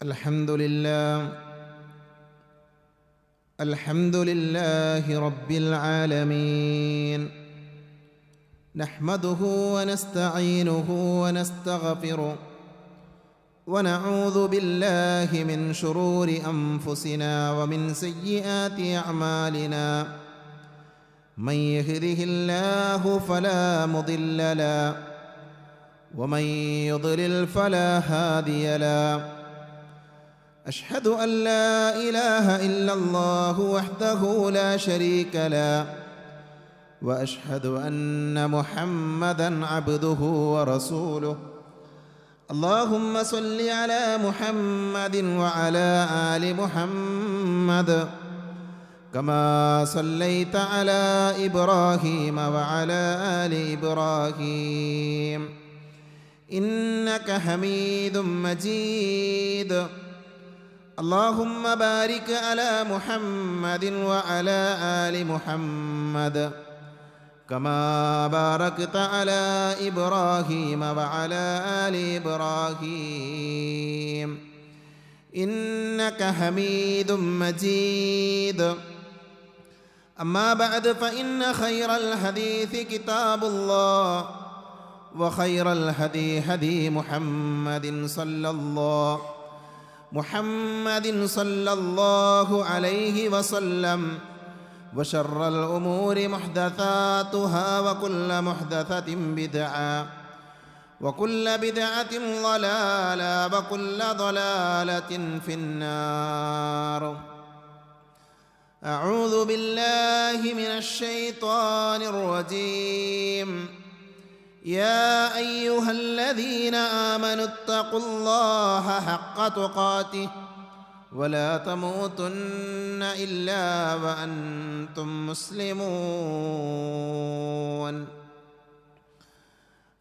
الحمد لله رب العالمين، نحمده ونستعينه ونستغفره ونعوذ بالله من شرور أنفسنا ومن سيئات أعمالنا. من يهده الله فلا مضل له ومن يضلل فلا هادي له. أشهد أن لا إله إلا الله وحده لا شريك له، وأشهد أن محمدًا عبده ورسوله. اللهم صل على محمد وعلى آل محمد كما صليت على إبراهيم وعلى آل إبراهيم إنك حميد مجيد. اللهم بارك على محمد وعلى آل محمد كما باركت على إبراهيم وعلى آل إبراهيم إنك حميد مجيد. أما بعد، فإن خير الحديث كتاب الله، وخير الهدي هدي محمد صلى الله عليه وسلم. وشر الأمور محدثاتها، وكل محدثة بدعة، وكل بدعة ضلالة، وكل ضلالة في النار. أعوذ بالله من الشيطان الرجيم. يا أيها الذين آمنوا اتقوا الله حق تقاته ولا تموتن إلا وأنتم مسلمون.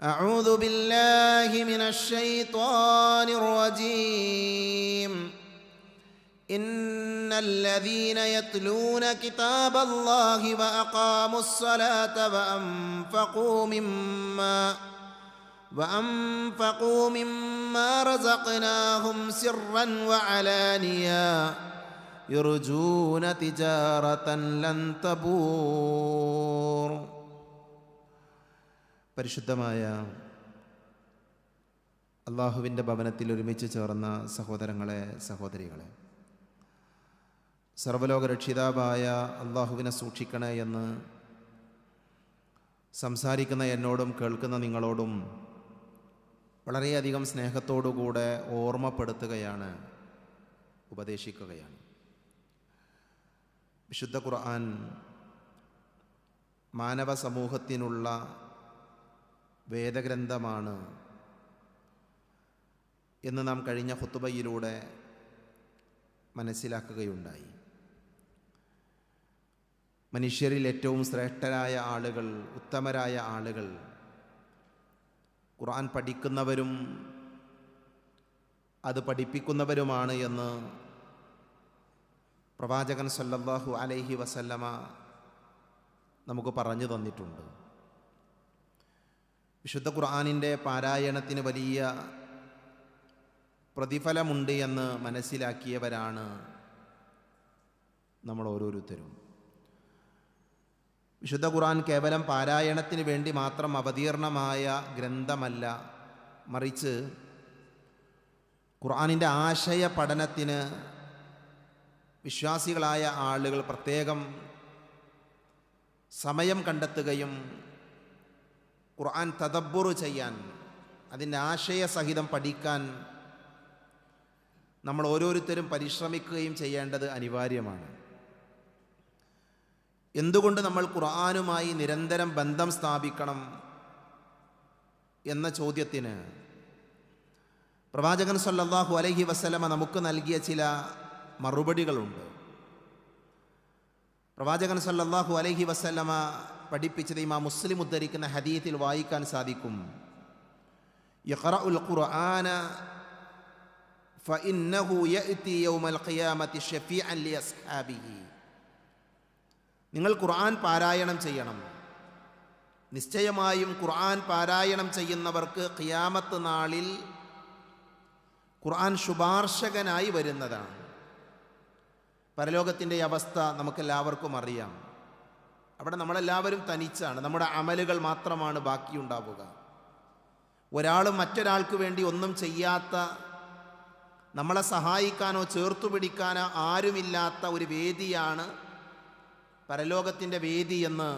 أعوذ بالله من الشيطان الرجيم. إن الذين يتلون كتاب الله وأقاموا الصلاة وأنفقوا مما رزقناهم سرا وعلانية يرجون تجارة لن تبور. പരിശുദ്ധമായ അള്ളാഹുവിൻ്റെ ഭവനത്തിൽ ഒരുമിച്ച് ചേർന്ന സഹോദരങ്ങളെ, സഹോദരികളെ, സർവ്വലോക രക്ഷിതാവായ അള്ളാഹുവിനെ സൂക്ഷിക്കണേ എന്ന് സംസാരിക്കുന്ന എന്നോടും കേൾക്കുന്ന നിങ്ങളോടും വളരെയധികം സ്നേഹത്തോടുകൂടെ ഓർമ്മപ്പെടുത്തുകയാണ്, ഉപദേശിക്കുകയാണ്. വിശുദ്ധ ഖുർആൻ മാനവ സമൂഹത്തിനുള്ള വേദഗ്രന്ഥമാണ് എന്ന് നാം കഴിഞ്ഞ ഖുതുബയിലൂടെ മനസ്സിലാക്കുകയുണ്ടായി. മനുഷ്യരിൽ ഏറ്റവും ശ്രേഷ്ഠരായ ആളുകൾ, ഉത്തമരായ ആളുകൾ ഖുർആൻ പഠിക്കുന്നവരും അത് പഠിപ്പിക്കുന്നവരുമാണ് എന്ന് പ്രവാചകൻ സല്ലല്ലാഹു അലൈഹി വസല്ലമ നമുക്ക് പറഞ്ഞു തന്നിട്ടുണ്ട്. വിശുദ്ധ ഖുർആനിൻ്റെ പാരായണത്തിന് വലിയ പ്രതിഫലമുണ്ട് എന്ന് മനസ്സിലാക്കിയവരാണ് നമ്മൾ ഓരോരുത്തരും. വിശുദ്ധ ഖുർആൻ കേവലം പാരായണത്തിന് വേണ്ടി മാത്രം അവതീർണമായ ഗ്രന്ഥമല്ല, മറിച്ച് ഖുർആനിൻ്റെ ആശയ പഠനത്തിന് വിശ്വാസികളായ ആളുകൾ പ്രത്യേകം സമയം കണ്ടെത്തുകയും ഖുർആൻ തദബ്ബുർ ചെയ്യാൻ, അതിൻ്റെ ആശയസഹിതം പഠിക്കാൻ നമ്മൾ ഓരോരുത്തരും പരിശ്രമിക്കുകയും ചെയ്യേണ്ടത് അനിവാര്യമാണ്. എന്തുകൊണ്ട് നമ്മൾ ഖുർആനുമായി നിരന്തരം ബന്ധം സ്ഥാപിക്കണം എന്ന ചോദ്യത്തിന് പ്രവാചകൻ സല്ലല്ലാഹു അലൈഹി വസല്ലമ നമുക്ക് നൽകിയ ചില മറുപടികളുണ്ട്. പ്രവാചകൻ സല്ലല്ലാഹു അലൈഹി വസല്ലമ പഠിപ്പിച്ചത് ഇമാം മുസ്ലിം ഉദ്ധരിക്കുന്ന ഹദീസിൽ വായിക്കാൻ സാധിക്കും. യഖറഉൽ ഖുർആന ഫഇന്നഹു യഅതി യൗമൽ ഖിയാമത്തി ശഫീഅൻ ലിഅസ്ഹാബിഹി. നിങ്ങൾ ഖുർആൻ പാരായണം ചെയ്യണം. നിശ്ചയമായും ഖുർആൻ പാരായണം ചെയ്യുന്നവർക്ക് ഖിയാമത്ത് നാളിൽ ഖുർആൻ ശുപാർശകനായി വരുന്നതാണ്. പരലോകത്തിൻ്റെ അവസ്ഥ നമുക്കെല്ലാവർക്കും അറിയാം. അവിടെ നമ്മളെല്ലാവരും തനിച്ചാണ്, നമ്മുടെ അമലുകൾ മാത്രമാണ് ബാക്കിയുണ്ടാവുക. ഒരാളും മറ്റൊരാൾക്ക് വേണ്ടി ഒന്നും ചെയ്യാത്ത, നമ്മളെ സഹായിക്കാനോ ചേർത്തുപിടിക്കാനോ ആരുമില്ലാത്ത ഒരു വേദിയാണ് പരലോകത്തിൻ്റെ വേദി എന്ന്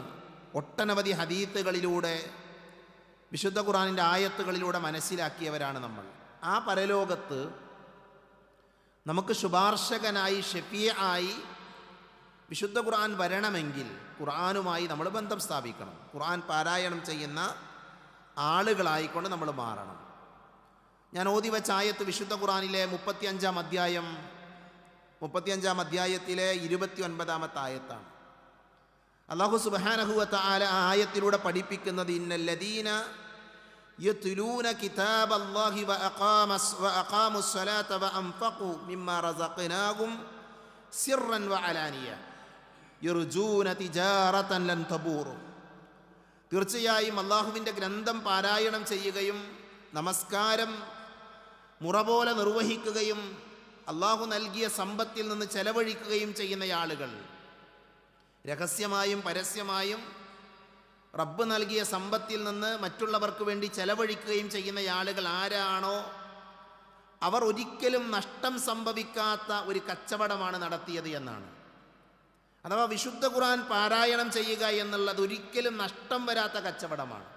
ഒട്ടനവധി ഹദീത്തുകളിലൂടെ, വിശുദ്ധ ഖുർആനിൻ്റെ ആയത്തുകളിലൂടെ മനസ്സിലാക്കിയവരാണ് നമ്മൾ. ആ പരലോകത്ത് നമുക്ക് ശുപാർശകനായി, ഷഫീആയി വിശുദ്ധ ഖുർആൻ വരണമെങ്കിൽ ഖുർആനുമായി നമ്മൾ ബന്ധം സ്ഥാപിക്കണം. ഖുർആൻ പാരായണം ചെയ്യുന്ന ആളുകളായിക്കൊണ്ട് നമ്മൾ മാറണം. ഞാൻ ഓതി വെച്ച ആയത്ത് വിശുദ്ധ ഖുർആനിലെ 35-ാം അധ്യായത്തിലെ 29-ാമത്തെ ആയത്താണ്. അല്ലാഹു സുബ്ഹാനഹു വ തആല ആ ആയത്തിലൂടെ പഠിപ്പിക്കുന്നത് ഇന്നല്ലദീന യത്ലൂന കിതാബല്ലാഹി വ അഖാമുസ്സലാത വ അൻഫഖു മിമ്മാ റസഖ്നാഹും സിർറൻ വ അലാനിയ യർജൂന തിജാറതൻ ലൻ തബൂർ. തീർച്ചയായും അല്ലാഹുവിൻ്റെ ഗ്രന്ഥം പാരായണം ചെയ്യുകയും നമസ്കാരം മുറ പോലെ നിർവഹിക്കുകയും അല്ലാഹു നൽകിയ സമ്പത്തിൽ നിന്ന് ചെലവഴിക്കുകയും ചെയ്യുന്ന ആളുകൾ, രഹസ്യമായും പരസ്യമായും റബ്ബ് നൽകിയ സമ്പത്തിൽ നിന്ന് മറ്റുള്ളവർക്ക് വേണ്ടി ചെലവഴിക്കുകയും ചെയ്യുന്ന ആളുകൾ ആരാണോ അവർ ഒരിക്കലും നഷ്ടം സംഭവിക്കാത്ത ഒരു കച്ചവടമാണ് നടത്തിയത് എന്നാണ്. അഥവാ വിശുദ്ധ ഖുർആൻ പാരായണം ചെയ്യുക എന്നുള്ളത് ഒരിക്കലും നഷ്ടം വരാത്ത കച്ചവടമാണ്.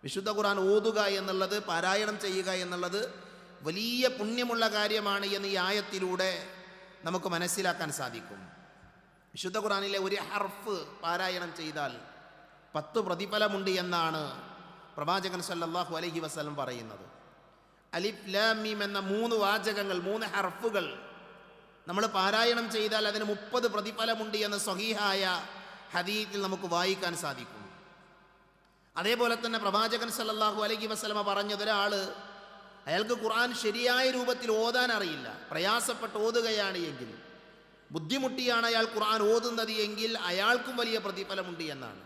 വിശുദ്ധ ഖുർആൻ ഓതുക എന്നുള്ളത്, പാരായണം ചെയ്യുക എന്നുള്ളത് വലിയ പുണ്യമുള്ള കാര്യമാണ് എന്ന് ഈ ആയത്തിലൂടെ നമുക്ക് മനസ്സിലാക്കാൻ സാധിക്കും. വിശുദ്ധ ഖുർആനിലെ ഒരു ഹർഫ് പാരായണം ചെയ്താൽ 10 പ്രതിഫലമുണ്ട് എന്നാണ് പ്രവാചകൻ സല്ലല്ലാഹു അലൈഹി വസല്ലം പറയുന്നത്. അലിഫ് ലാം മീം എന്ന 3 വാചകങ്ങൾ, 3 ഹർഫുകൾ നമ്മൾ പാരായണം ചെയ്താൽ അതിന് 30 പ്രതിഫലമുണ്ട് എന്ന് സ്വഹീഹായ ഹദീത്തിൽ നമുക്ക് വായിക്കാൻ സാധിക്കും. അതേപോലെ തന്നെ പ്രവാചകൻ സല്ലല്ലാഹു അലൈഹി വസല്ലം പറഞ്ഞത്, അയാൾക്ക് ഖുർആൻ ശരിയായ രൂപത്തിൽ ഓതാൻ അറിയില്ല, പ്രയാസപ്പെട്ട് ഓതുകയാണ് എങ്കിൽ, ബുദ്ധിമുട്ടിയാണ് അയാൾ ഖുർആൻ ഓതുന്നത് എങ്കിൽ അയാൾക്കും വലിയ പ്രതിഫലമുണ്ട് എന്നാണ്.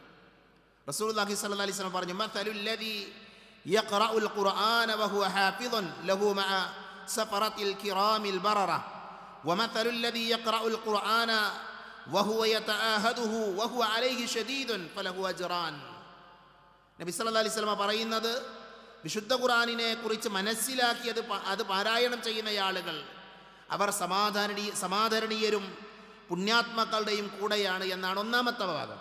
റസൂലുള്ളാഹി സ്വല്ലല്ലാഹി അലൈഹി വസല്ലം പറഞ്ഞു, മസലുല്ലദീ യഖറഉൽ ഖുർആന വഹുവ ഹാഫിദുൻ ലഹു മഅ സഫറത്തിൽ കിറാമിൽ ബററ വമസലുല്ലദീ യഖറഉൽ ഖുർആന വഹുവ യതആഹദുഹു വഹുവ അലൈഹി ശദീദുൻ ഫലഹു അജ്റാൻ. നബി സല്ലല്ലാഹി അലൈഹി വസല്ലം പറയുന്നത്, വിശുദ്ധ ഖുർആനിനെ കുറിച്ച് മനസ്സിലാക്കിയത് അത് പാരായണം ചെയ്യുന്ന ആളുകൾ അവർ സമാധരണീയരും പുണ്യാത്മാക്കളുടെയും കൂടെയാണ് എന്നാണ് ഒന്നാമത്തെ ഭാഗം.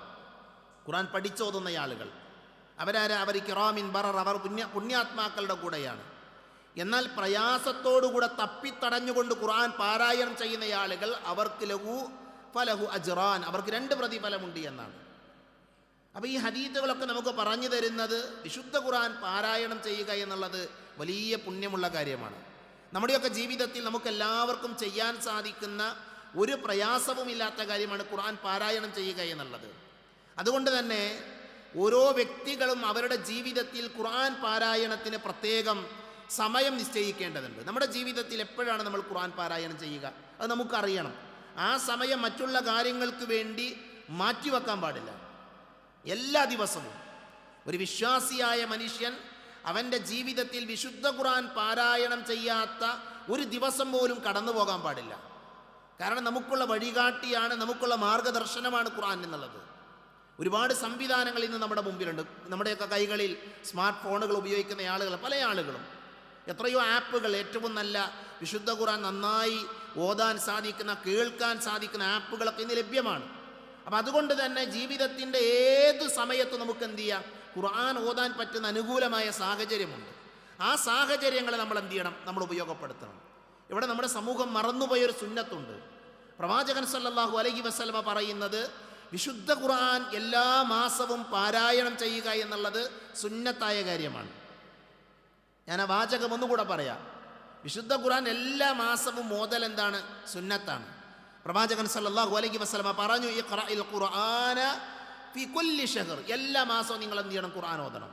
ഖുർആൻ പഠിച്ചോതുന്ന ആളുകൾ അവരാരാ? അവർ കിറാമിൻ ബറർ, അവർ പുണ്യാത്മാക്കളുടെ കൂടെയാണ്. എന്നാൽ പ്രയാസത്തോടുകൂടെ തപ്പിത്തടഞ്ഞുകൊണ്ട് ഖുർആൻ പാരായണം ചെയ്യുന്ന ആളുകൾ അവർക്ക് ഫലഹു അജ്റാൻ, അവർക്ക് 2 പ്രതിഫലമുണ്ട് എന്നാണ്. അപ്പോൾ ഈ ഹദീത്തുകളൊക്കെ നമുക്ക് പറഞ്ഞു തരുന്നത് വിശുദ്ധ ഖുർആൻ പാരായണം ചെയ്യുക എന്നുള്ളത് വലിയ പുണ്യമുള്ള കാര്യമാണ്. നമ്മുടെയൊക്കെ ജീവിതത്തിൽ നമുക്കെല്ലാവർക്കും ചെയ്യാൻ സാധിക്കുന്ന ഒരു പ്രയാസവുമില്ലാത്ത കാര്യമാണ് ഖുർആൻ പാരായണം ചെയ്യുക എന്നുള്ളത്. അതുകൊണ്ട് തന്നെ ഓരോ വ്യക്തികളും അവരുടെ ജീവിതത്തിൽ ഖുർആൻ പാരായണത്തിന് പ്രത്യേകം സമയം നിശ്ചയിക്കേണ്ടതുണ്ട്. നമ്മുടെ ജീവിതത്തിൽ എപ്പോഴാണ് നമ്മൾ ഖുർആൻ പാരായണം ചെയ്യുക അത് നമുക്കറിയണം. ആ സമയം മറ്റുള്ള കാര്യങ്ങൾക്ക് വേണ്ടി മാറ്റിവെക്കാൻ പാടില്ല. എല്ലാ ദിവസവും ഒരു വിശ്വാസിയായ മനുഷ്യൻ അവൻ്റെ ജീവിതത്തിൽ വിശുദ്ധ ഖുർആൻ പാരായണം ചെയ്യാത്ത ഒരു ദിവസം പോലും കടന്നു പോകാൻ പാടില്ല. കാരണം നമുക്കുള്ള വഴികാട്ടിയാണ്, നമുക്കുള്ള മാർഗദർശനമാണ് ഖുർആൻ എന്നുള്ളത്. ഒരുപാട് സംവിധാനങ്ങൾ ഇന്ന് നമ്മുടെ മുമ്പിലുണ്ട്. നമ്മുടെയൊക്കെ കൈകളിൽ സ്മാർട്ട് ഫോണുകൾ ഉപയോഗിക്കുന്ന ആളുകൾ, പല ആളുകളും എത്രയോ ആപ്പുകൾ, ഏറ്റവും നല്ല വിശുദ്ധ ഖുർആൻ നന്നായി ഓതാൻ സാധിക്കുന്ന, കേൾക്കാൻ സാധിക്കുന്ന ആപ്പുകളൊക്കെ ഇന്ന് ലഭ്യമാണ്. അപ്പം അതുകൊണ്ട് തന്നെ ജീവിതത്തിൻ്റെ ഏത് സമയത്തും നമുക്ക് എന്ത് ചെയ്യാം, ഖുർആൻ ഓതാൻ പറ്റുന്ന അനുകൂലമായ സാഹചര്യമുണ്ട്. ആ സാഹചര്യങ്ങളെ നമ്മൾ എന്ത് ചെയ്യണം, നമ്മൾ ഉപയോഗപ്പെടുത്തണം. ഇവിടെ നമ്മുടെ സമൂഹം മറന്നുപോയൊരു സുന്നത്തുണ്ട്. പ്രവാചകൻ സല്ലല്ലാഹു അലൈഹി വസല്ലമ പറയുന്നത്, വിശുദ്ധ ഖുർആൻ എല്ലാ മാസവും പാരായണം ചെയ്യുക എന്നുള്ളത് സുന്നത്തായ കാര്യമാണ്. ഞാൻ ആ വാചകം ഒന്നുകൂടെ പറയാം. വിശുദ്ധ ഖുർആൻ എല്ലാ മാസവും ഓതൽ എന്താണ്? സുന്നത്താണ്. പ്രവാചകൻ സല്ലല്ലാഹു അലൈഹി വസല്ലമ പറഞ്ഞു, ഇഖ്റഇൽ ഖുർആന ഫി കുല്ലി ഷഹർ, എല്ലാ മാസവും നിങ്ങൾ എന്ത് ചെയ്യണം, ഖുർആൻ ഓതണം.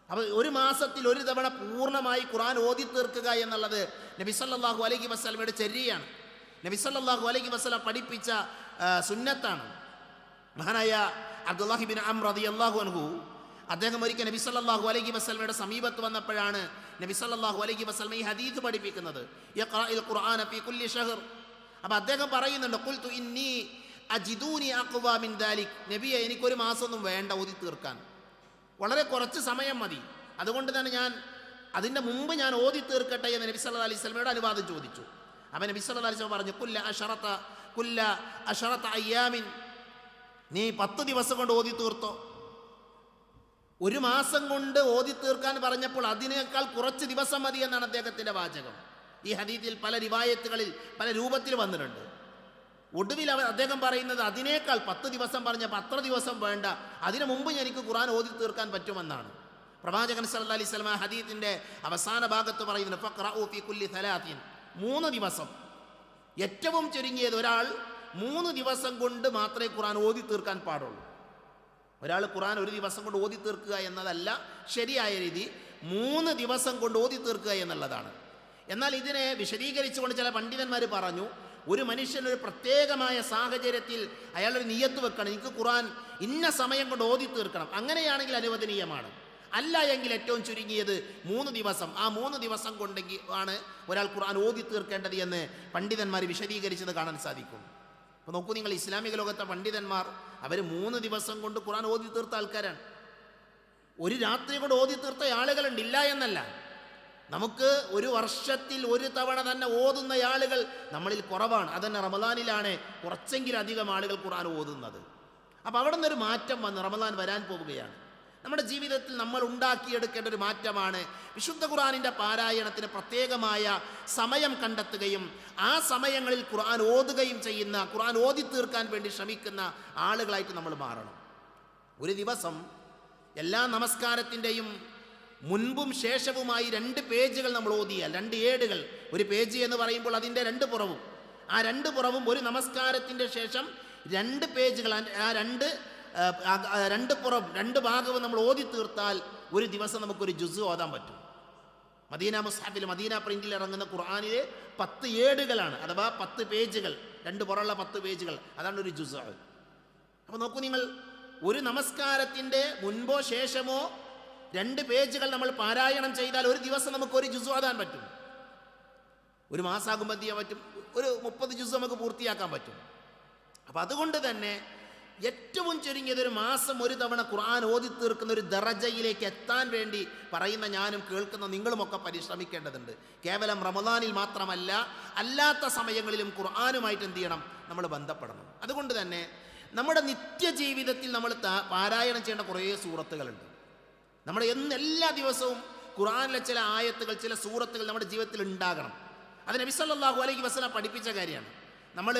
അപ്പോൾ ഒരു മാസത്തിൽ ഒരു തവണ പൂർണ്ണമായി ഖുർആൻ ഓതി തീർക്കുക എന്നുള്ളത് നബി സല്ലല്ലാഹു അലൈഹി വസല്ലമയുടെ ചര്യയാണ്. നബി സല്ലല്ലാഹു അലൈഹി വസല്ലം പഠിപ്പിച്ച സുന്നത്താണ്. മഹാനായ അബ്ദുല്ലാഹി ബിൻ അംർ റളിയല്ലാഹു അൻഹു അദ്ദേഹം ഒരിക്കൽ നബി സല്ലല്ലാഹു അലൈഹി വസല്ലമയുടെ സമീപത്ത് വന്നപ്പോഴാണ് നബി സല്ലല്ലാഹു അലൈഹി വസല്ലമ ഈ ഹദീസ് പഠിപ്പിക്കുന്നത്, യഖ്റഇൽ ഖുർആന ഫീ കുല്ലി ഷഹർ. അപ്പോൾ അദ്ദേഹം പറയുന്നുണ്ട്, ഖുൽതു ഇന്നി അജിദൂനി അഖ്വാ മിൻ ദാലിക്, നബിയെ എനിക്കൊരു മാസമൊന്നും വേണ്ട ഓതി തീർക്കാൻ, വളരെ കുറച്ച് സമയം മതി, അതുകൊണ്ട് തന്നെ ഞാൻ അതിൻ്റെ മുമ്പ് ഞാൻ ഓതി തീർക്കട്ടെ എന്ന് നബി സല്ലല്ലാഹു അലൈഹി വസല്ലമയുടെ അനുവാദം ചോദിച്ചു. അപ്പോൾ നബി സല്ലല്ലാഹു അലൈഹി വസല്ലം പറഞ്ഞു, കുല്ല അശറത അയ്യാമിൻ, നീ 10 ദിവസം കൊണ്ട് ഓതി തീർത്തോ. ഒരു മാസം കൊണ്ട് ഓതി തീർക്കാൻ പറഞ്ഞപ്പോൾ അതിനേക്കാൾ കുറച്ച് ദിവസം മതി എന്നാണ് അദ്ദേഹത്തിൻ്റെ വാചകം. ഈ ഹദീസിൽ പല റിവായത്തുകളിൽ പല രൂപത്തിൽ വന്നിട്ടുണ്ട്. ഒടുവിൽ അദ്ദേഹം പറയുന്നത് അതിനേക്കാൾ 10 ദിവസം പറഞ്ഞപ്പോൾ അത്ര ദിവസം വേണ്ട, അതിനു മുമ്പ് എനിക്ക് ഖുർആൻ ഓതി തീർക്കാൻ പറ്റുമെന്നാണ്. പ്രവാചകൻ സല്ലല്ലാഹു അലൈഹി വസല്ലം ഹദീസിൻ്റെ അവസാന ഭാഗത്ത് പറയുന്നത്, ഫഖ്റഉ ഫീ കുല്ലി 30, 3 ദിവസം, ഏറ്റവും ചുരുങ്ങിയത് ഒരാൾ 3 ദിവസം കൊണ്ട് മാത്രമേ ഖുർആൻ ഓതി തീർക്കാൻ പാടുള്ളൂ. ഒരാൾ ഖുർആൻ ഒരു ദിവസം കൊണ്ട് ഓതി തീർക്കുക എന്നതല്ല ശരിയായ രീതി, 3 ദിവസം കൊണ്ട് ഓതി തീർക്കുക എന്നുള്ളതാണ്. എന്നാൽ ഇതിനെ വിശദീകരിച്ചുകൊണ്ട് ചില പണ്ഡിതന്മാർ പറഞ്ഞു, ഒരു മനുഷ്യൻ ഒരു പ്രത്യേകമായ സാഹചര്യത്തിൽ അയാളൊരു നിയ്യത്ത് വെക്കണം, എനിക്ക് ഖുർആൻ ഇന്ന സമയം കൊണ്ട് ഓതി തീർക്കണം, അങ്ങനെയാണെങ്കിൽ അനുവദനീയമാണ്. അല്ല എങ്കിൽ ഏറ്റവും ചുരുങ്ങിയത് 3 ദിവസം, ആ 3 ദിവസം കൊണ്ടെങ്കിൽ ആണ് ഒരാൾ ഖുർആൻ ഓതി തീർക്കേണ്ടത് എന്ന് പണ്ഡിതന്മാർ വിശദീകരിച്ചത് കാണാൻ സാധിക്കും. അപ്പോൾ നോക്കൂ നിങ്ങൾ, ഇസ്ലാമിക ലോകത്തെ പണ്ഡിതന്മാർ അവർ 3 ദിവസം കൊണ്ട് ഖുർആൻ ഓതി തീർത്ത ആൾക്കാരാണ്. ഒരു രാത്രി കൊണ്ട് ഓതി തീർത്ത ആളുകളുണ്ട്, ഇല്ല എന്നല്ല. നമുക്ക് ഒരു വർഷത്തിൽ ഒരു തവണ തന്നെ ഓതുന്ന ആളുകൾ നമ്മളിൽ കുറവാണ്. അതന്നെ റമദാനിലാണ് കുറച്ചെങ്കിലും അധികം ആളുകൾ ഖുർആൻ ഓതുന്നത്. അപ്പോൾ അവിടെ നിന്നൊരു മാറ്റം വന്ന് റമദാൻ വരാൻ പോവുകയാണ്. നമ്മുടെ ജീവിതത്തിൽ നമ്മൾ ഉണ്ടാക്കിയെടുക്കേണ്ട ഒരു മാറ്റമാണ് വിശുദ്ധ ഖുർആനിൻ്റെ പാരായണത്തിന് പ്രത്യേകമായ സമയം കണ്ടെത്തുകയും ആ സമയങ്ങളിൽ ഖുർആൻ ഓതുകയും ചെയ്യുന്ന, ഖുർആൻ ഓതി തീർക്കാൻ വേണ്ടി ശ്രമിക്കുന്ന ആളുകളായിട്ട് നമ്മൾ മാറണം. ഒരു ദിവസം എല്ലാ നമസ്കാരത്തിൻ്റെയും മുൻപും ശേഷവുമായി 2 പേജുകൾ നമ്മൾ ഓതിയാൽ, 2 ഏടുകൾ, ഒരു പേജ് എന്ന് പറയുമ്പോൾ അതിൻ്റെ 2 പുറവും, ആ 2 പുറവും ഒരു നമസ്കാരത്തിൻ്റെ ശേഷം 2 പേജുകൾ, ആ 2 പുറം 2 ഭാഗവും നമ്മൾ ഓതി തീർത്താൽ ഒരു ദിവസം നമുക്കൊരു ജുസ് ഓതാൻ പറ്റും. മദീന മുസ്ഹഫിൽ, മദീന പ്രിന്റിൽ ഇറങ്ങുന്ന ഖുർആനിലെ 10 ഏടുകളാണ്, അഥവാ 10 പേജുകൾ, 2 പുറമുള്ള 10 പേജുകൾ, അതാണ് ഒരു ജുസ്. അപ്പോൾ നോക്കൂ നിങ്ങൾ, ഒരു നമസ്കാരത്തിൻ്റെ മുൻപോ ശേഷമോ 2 പേജുകൾ നമ്മൾ പാരായണം ചെയ്താൽ ഒരു ദിവസം നമുക്ക് ഒരു ജുസ് ഓതാൻ പറ്റും. ഒരു മാസമാകുമ്പോൾ ചെയ്യാൻ പറ്റും, ഒരു 30 ജുസ് നമുക്ക് പൂർത്തിയാക്കാൻ പറ്റും. അപ്പം അതുകൊണ്ട് തന്നെ ഏറ്റവും ചുരുങ്ങിയത് ഒരു മാസം ഒരു തവണ ഖുർആൻ ഓതി തീർക്കുന്ന ഒരു ദറജയിലേക്ക് എത്താൻ വേണ്ടി പറയുന്ന ഞാനും കേൾക്കുന്ന നിങ്ങളുമൊക്കെ പരിശ്രമിക്കേണ്ടതുണ്ട്. കേവലം റമദാനിൽ മാത്രമല്ല, അല്ലാത്ത സമയങ്ങളിലും ഖുർആനുമായിട്ട് എന്ത് ചെയ്യണം, നമ്മൾ ബന്ധപ്പെടണം. അതുകൊണ്ട് തന്നെ നമ്മുടെ നിത്യജീവിതത്തിൽ നമ്മൾ പാരായണം ചെയ്യേണ്ട കുറേ സൂറത്തുകളുണ്ട്. നമ്മൾ എല്ലാ ദിവസവും ഖുർആനിലെ ചില ആയത്തുകൾ, ചില സൂറത്തുകൾ നമ്മുടെ ജീവിതത്തിൽ ഉണ്ടാകണം. അത് നബി സല്ലല്ലാഹു അലൈഹി വസല്ലം പഠിപ്പിച്ച കാര്യമാണ്. നമ്മൾ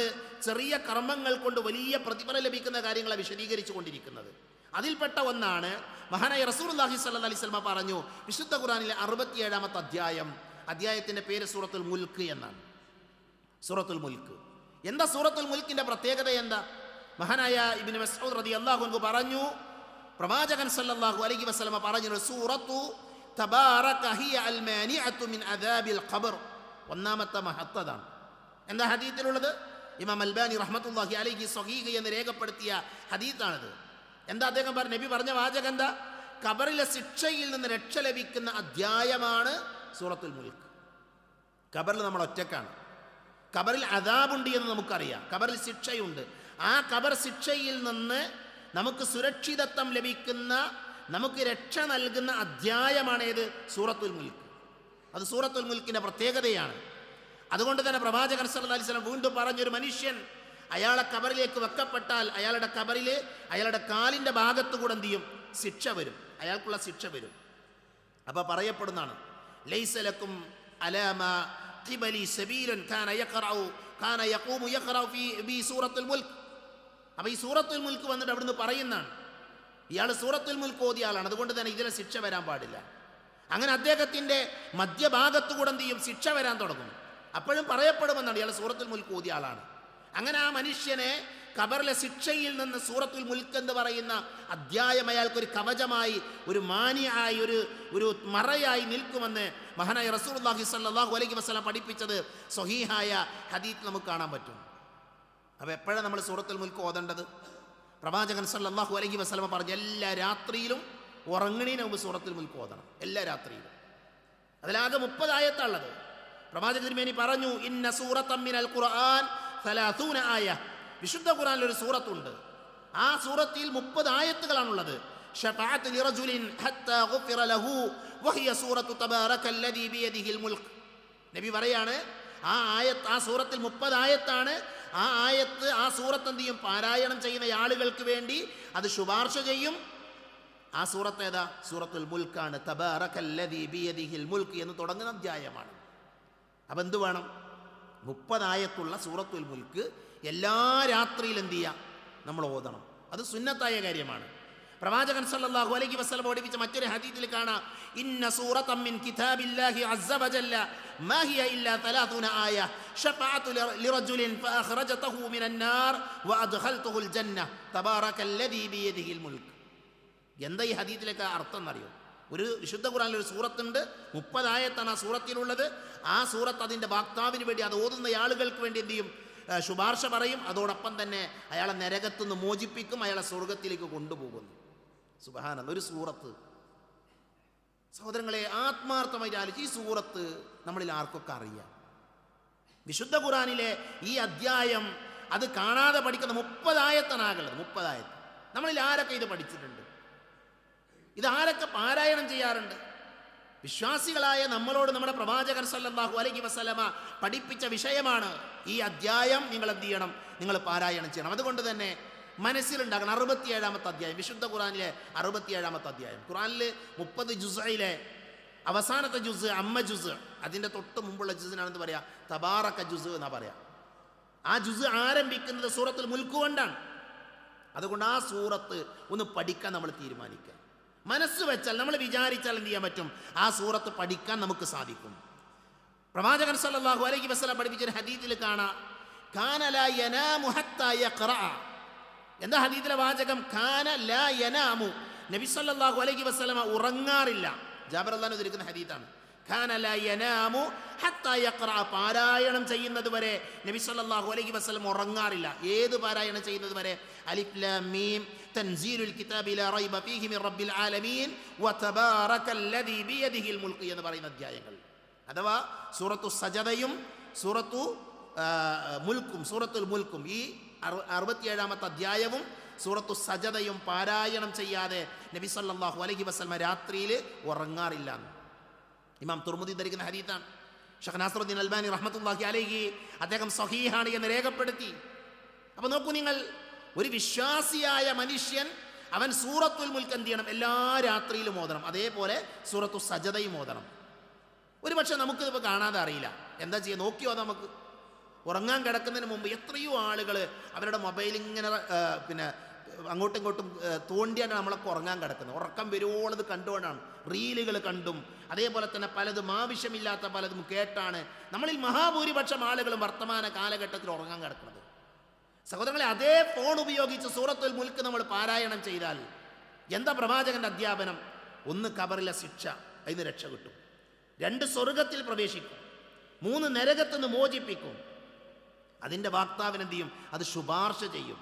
ചെറിയ കർമ്മങ്ങൾ കൊണ്ട് വലിയ പ്രതിഫലം ലഭിക്കുന്ന കാര്യങ്ങളെ വിശദീകരിച്ചു കൊണ്ടിരിക്കുന്നത്. അതിൽപ്പെട്ട ഒന്നാണ് മഹാനായ റസൂലുള്ളാഹി സ്വല്ലല്ലാഹി അലൈഹി വസല്ലം പറഞ്ഞു, വിശുദ്ധ ഖുർആനിലെ 67-ാമത്തെ അധ്യായം, അധ്യായത്തിൻ്റെ പേര് സൂറത്തുൽ മുൽക്ക് എന്നാണ്. സൂറത്തുൽ മുൽക്ക് എന്താ? സൂറത്തുൽ മുൽക്കിൻ്റെ പ്രത്യേകത എന്താ? മഹാനായ ഇബ്നു മസ്ഊദ് റളിയല്ലാഹു അൻഹു പറഞ്ഞു, പ്രവാചകൻ സല്ലല്ലാഹു അലൈഹി വസല്ലം പറഞ്ഞു, സൂറത്തു തബാറക ഹിയ അൽ മാനിഅതു മിൻ അദാബിൽ ഖബർ. ഒന്നാമത്തെ മഹത്വതാണ്. എന്താ ഹദീസിലുള്ളത്? ഇമാം അൽബാനി റഹ്മത്തുള്ളാഹി അലൈഹി സ്വഹീഹ് എന്ന് രേഖപ്പെടുത്തിയ ഹദീസാണിത്. എന്താ അദ്ദേഹം നബി പറഞ്ഞ വാചകം എന്താ? ഖബറിലെ ശിക്ഷയിൽ നിന്ന് രക്ഷ ലഭിക്കുന്ന അധ്യായമാണ് സൂറത്തുൽ മുൽക്ക്. ഖബറിൽ നമ്മൾ ഒറ്റക്കാണ്. ഖബറിൽ അദാബുണ്ട് എന്ന് നമുക്കറിയാം, ഖബറിൽ ശിക്ഷയുണ്ട്. ആ ഖബർ ശിക്ഷയിൽ നിന്ന് നമുക്ക് സുരക്ഷിതത്വം ലഭിക്കുന്ന, നമുക്ക് രക്ഷ നൽകുന്ന അധ്യായമാണേത്? സൂറത്തുൽ മുൽക്ക്. അത് സൂറത്തുൽ മുൽക്കിൻ്റെ പ്രത്യേകതയാണ്. അതുകൊണ്ട് തന്നെ പ്രവാചകൻ സല്ലല്ലാഹു അലൈഹി വസല്ലം വീണ്ടും പറഞ്ഞൊരു മനുഷ്യൻ അയാളെ ഖബറിലേക്ക് വെക്കപ്പെട്ടാൽ അയാളുടെ ഖബറിൽ അയാളുടെ കാലിൻ്റെ ഭാഗത്ത് കൂടെ എന്ത് ചെയ്യും? ശിക്ഷ വരും, അയാൾക്കുള്ള ശിക്ഷ വരും. അപ്പോൾ പറയപ്പെടുന്നതാണ്, ലൈസ ലക്കും അലാമ ഖിബലി സബീലൻ കാന യഖൂമു യഖറഉ ഫീ സൂറത്തുൽ മുൽക്ക്. അപ്പോൾ ഈ സൂറത്തുൽ മുൽക്ക് വന്നിട്ട് അവിടുന്ന് പറയുന്നതാണ്, ഇയാൾ സൂറത്തുൽ മുൽക്ക് ഓതിയ ആളാണ്, അതുകൊണ്ട് തന്നെ ഇതിലെ ശിക്ഷ വരാൻ പാടില്ല. അങ്ങനെ അദ്ദേഹത്തിൻ്റെ മധ്യഭാഗത്തുകൂടെ എന്ത് ചെയ്യും? ശിക്ഷ വരാൻ തുടങ്ങും. അപ്പോഴും പറയപ്പെടുമെന്നാണ് ഇയാൾ സൂറത്തുൽ മുൽക്ക് ഓതിയ ആളാണ്. അങ്ങനെ ആ മനുഷ്യനെ ഖബറിലെ ശിക്ഷയിൽ നിന്ന് സൂറത്തുൽ മുൽക്ക് എന്ന് പറയുന്ന അധ്യായം അയാൾക്കൊരു കവചമായി, ഒരു മാനിയായി, ഒരു മറയായി നിൽക്കുമെന്ന് മഹാനായ റസൂലുള്ളാഹി സ്വല്ലല്ലാഹു അലൈഹി വസല്ലം പഠിപ്പിച്ചത് സ്വഹീഹായ ഹദീസ് നമുക്ക് കാണാൻ പറ്റും. അപ്പോൾ എപ്പോഴാണ് നമ്മൾ സൂറത്തുൽ മുൽക്ക് ഓതേണ്ടത്? പ്രവാചകൻ സല്ലല്ലാഹു അലൈഹി വസല്ലം പറഞ്ഞ എല്ലാ രാത്രിയിലും ഉറങ്ങണീന് മുമ്പ് സൂറത്തുൽ മുൽക്ക് ഓതണം എല്ലാ രാത്രിയിലും. അതിലാകെ 30 ആയത്തുള്ളത്. പ്രവാചക തിരുമേനി പറഞ്ഞു, ഇന്ന സൂറത്തൻ മിനൽ ഖുർആൻ 30 ആയ, വിശുദ്ധ ഖുർആനിൽ ഒരു സൂറത്തുണ്ട്, ആ സൂറത്തിൽ 30 ആയത്തുകളാണുള്ളത്. ശഫാഅത്ത് ലിറജുലിൻ ഹത്താ ഗുഫിറ ലഹു വഹിയ സൂറത്തു തബാറകല്ലദീ ബിയദിഹിൽ മുൽക്ക്. നബി പറയാണ്, ആ സൂറത്തിൽ 30 ആയത്താണ്. ആ ആയത്ത്, ആ സൂറത്ത് എന്ത് ചെയ്യും? പാരായണം ചെയ്യുന്ന ആളുകൾക്ക് വേണ്ടി അത് ശുപാർശ ചെയ്യും. ആ സൂറത്ത് ഏതാ? സൂറത്തുൽ മുൽക്കാണ്. തബാറകല്ലദീ ബിയദിഹിൽ മുൽക്ക് എന്ന് തുടങ്ങുന്ന അധ്യായമാണ്. അപ്പം എന്ത് വേണം? 30 ആയത്തുള്ള സൂറത്തുൽ മുൽക്ക് എല്ലാ രാത്രിയിലും എന്ത് ചെയ്യുക? നമ്മൾ ഓതണം. അത് സുന്നത്തായ കാര്യമാണ്. പ്രവാചകൻ സല്ലല്ലാഹു അലൈഹി വസല്ലം പഠിപ്പിച്ച മറ്റൊരു ഹദീസിൽ കാണാം, ഇന്ന സൂറത്തൻ മിൻ കിതാബില്ലാഹി അസ്സ വജല്ല മാ ഹിയ ഇല്ലാ 30 ആയ ശഫഅതു ലിറജുലിൻ ഫഅഖ്റജതഹു മിനൻ നാർ വഅദ്ഖൽതുഹുൽ ജന്ന തബാറകല്ലദീ ബിയദിഹിൽ മുൽക്ക്. എന്താ ഈ ഹദീസിലേക്ക് അർത്ഥം എന്നറിയോ? ഒരു വിശുദ്ധ ഖുർആനിൽ ഒരു സൂറത്തുണ്ട്, 30 ആയത്താണ് ആ സൂറത്തിലുള്ളത്. ആ സൂറത്ത് അതിൻ്റെ വാക്താവിന് വേണ്ടി, അത് ഓതുന്ന ആളുകൾക്ക് വേണ്ടി എന്ത് ചെയ്യും? ശുപാർശ പറയും. അതോടൊപ്പം തന്നെ അയാളെ നരകത്തുനിന്ന് മോചിപ്പിക്കും, അയാളെ സ്വർഗത്തിലേക്ക് കൊണ്ടുപോകുന്നു. സുബ്ഹാനല്ലാഹ്, ഒരു സൂറത്ത്. സഹോദരങ്ങളെ, ആത്മാർത്ഥമായിട്ട് ആലോചിച്ച്, ഈ സൂറത്ത് നമ്മളിൽ ആർക്കൊക്കെ അറിയാം? വിശുദ്ധ ഖുർആനിലെ ഈ അധ്യായം അത് കാണാതെ പഠിക്കുന്ന 30 ആയത്താണാകുള്ളത്. 30 ആയത്ത് നമ്മളിൽ ആരൊക്കെ ഇത് പഠിച്ചിട്ടുണ്ട്? ഇത് ആരൊക്കെ പാരായണം ചെയ്യാറുണ്ട്? വിശ്വാസികളായ നമ്മളോട് നമ്മുടെ പ്രവാചകൻ സല്ലല്ലാഹു അലൈഹി വസല്ലമ പഠിപ്പിച്ച വിഷയമാണ് ഈ അധ്യായം. നിങ്ങൾ എന്ത് ചെയ്യണം? നിങ്ങൾ പാരായണം ചെയ്യണം. അതുകൊണ്ട് തന്നെ മനസ്സിലുണ്ടാകണം. 67-ാമത്തെ അധ്യായം, വിശുദ്ധ ഖുർആനിലെ 67-ാമത്തെ അധ്യായം. ഖുർആനിൽ 30 ജുസ്ഇലെ അവസാനത്തെ ജുസ് അമ്മ ജുസ്, അതിൻ്റെ തൊട്ട് മുമ്പുള്ള ജുസിനാണെന്ന് പറയാ തബാറക ജുസ് എന്നാ പറയാ. ആ ജുസ് ആരംഭിക്കുന്നത് സൂറത്തുൽ മുൽക്ക് കൊണ്ടാണ്. അതുകൊണ്ട് ആ സൂറത്ത് ഒന്ന് പഠിക്കാൻ നമ്മൾ തീരുമാനിക്കുക. മനസ്സ് വെച്ചാൽ, നമ്മൾ വിചാരിച്ചാൽ എന്ത് ചെയ്യാൻ പറ്റും? ആ സൂറത്ത് പഠിക്കാൻ നമുക്ക് സാധിക്കും. പ്രവാചകൻ സല്ലല്ലാഹു അലൈഹി വസല്ലം പഠിപ്പിച്ച ഹദീസിൽ കാണാം, കാന ലാ യനാമു ഹത്താ യഖറഅ. എന്താ ഹദീസിലെ വാചകം? കാന ലാ യനാമു, നബി സല്ലല്ലാഹു അലൈഹി വസല്ലം ഉറങ്ങാറില്ല. ജാബിർ റളിയല്ലാഹു അൻഹു ഹദീസാണ്. കാന ലാ യനാമു ഹത്താ യഖറഅ, പാരായണം ചെയ്യുന്നത് വരെ നബി സല്ലല്ലാഹു അലൈഹി വസല്ലം ഉറങ്ങാറില്ല. ഏത് പാരായണം ചെയ്യുന്നത് വരെ? അലിഫ് ലാം മീം തൻസീലുൽ കിതാബി ലാ റൈബ ഫീഹി മിർ റബ്ബിൽ ആലമീൻ വതബാറകല്ലദീ ബിയദിഹിൽ മുൽക്ക് എന്ന് പറയുന്ന അധ്യായങ്ങൾ. അഥവാ സൂറത്തു സജദയും സൂറത്തു മുൽക്കും, സൂറത്തുൽ മുൽക്കും, ഈ 67-ാമത്തെ അധ്യായവും സൂറത്തു സജദയും പാരായണം ചെയ്യാതെ നബി സല്ലല്ലാഹു അലൈഹി വസല്ലം രാത്രിയിൽ ഉറങ്ങാറില്ല. ഇമാം തുർമുദി ധരിക്കുന്ന ഹദീസാണ്. ഷെയ്ഖ് നാസറുദ്ദീൻ അൽബാനി റഹ്മത്തുള്ളാഹി അലൈഹി അദ്ദേഹം സ്വഹീഹാണ് എന്ന് രേഖപ്പെടുത്തി. അപ്പോൾ നോക്കൂ നിങ്ങൾ, ഒരു വിശ്വാസിയായ മനുഷ്യൻ അവൻ സൂറത്തുൽ മുൽക്ക് എന്ത് ചെയ്യണം? എല്ലാ രാത്രിയിലും ഓതണം. അതേപോലെ സൂറത്തു സജദയും ഓതണം. ഒരു പക്ഷെ നമുക്കിതിപ്പോൾ കാണാതെ അറിയില്ല. എന്താ ചെയ്യുക? നോക്കിയോ നമുക്ക്. ഉറങ്ങാൻ കിടക്കുന്നതിന് മുമ്പ് എത്രയോ ആളുകൾ അവരുടെ മൊബൈൽ ഇങ്ങനെ അങ്ങോട്ടും ഇങ്ങോട്ടും തോണ്ടിയാണ് നമ്മളൊക്കെ ഉറങ്ങാൻ കിടക്കുന്നത്. ഉറക്കം വരുവോളത് കണ്ടുകൊണ്ടാണ്. റീലുകൾ കണ്ടും അതേപോലെ തന്നെ പലതും ആവശ്യമില്ലാത്ത പലതും കേട്ടാണ് നമ്മളിൽ മഹാഭൂരിപക്ഷം ആളുകളും വർത്തമാന കാലഘട്ടത്തിൽ ഉറങ്ങാൻ കിടക്കുന്നത്. സഹോദരങ്ങളെ, അതേ ഫോൺ ഉപയോഗിച്ച് സൂറത്തുൽ മുൽക്ക് നമ്മൾ പാരായണം ചെയ്താൽ എന്താ പ്രവാചകന്റെ അധ്യാപനം? 1 ഖബറിലെ ശിക്ഷ, അതിന് രക്ഷ കിട്ടും. 2 സ്വർഗത്തിൽ പ്രവേശിക്കും. 3 നരകത്തുനിന്ന് മോചിപ്പിക്കും. അതിൻ്റെ വാക്താവിന് എന്ത് ചെയ്യും? അത് ശുപാർശ ചെയ്യും.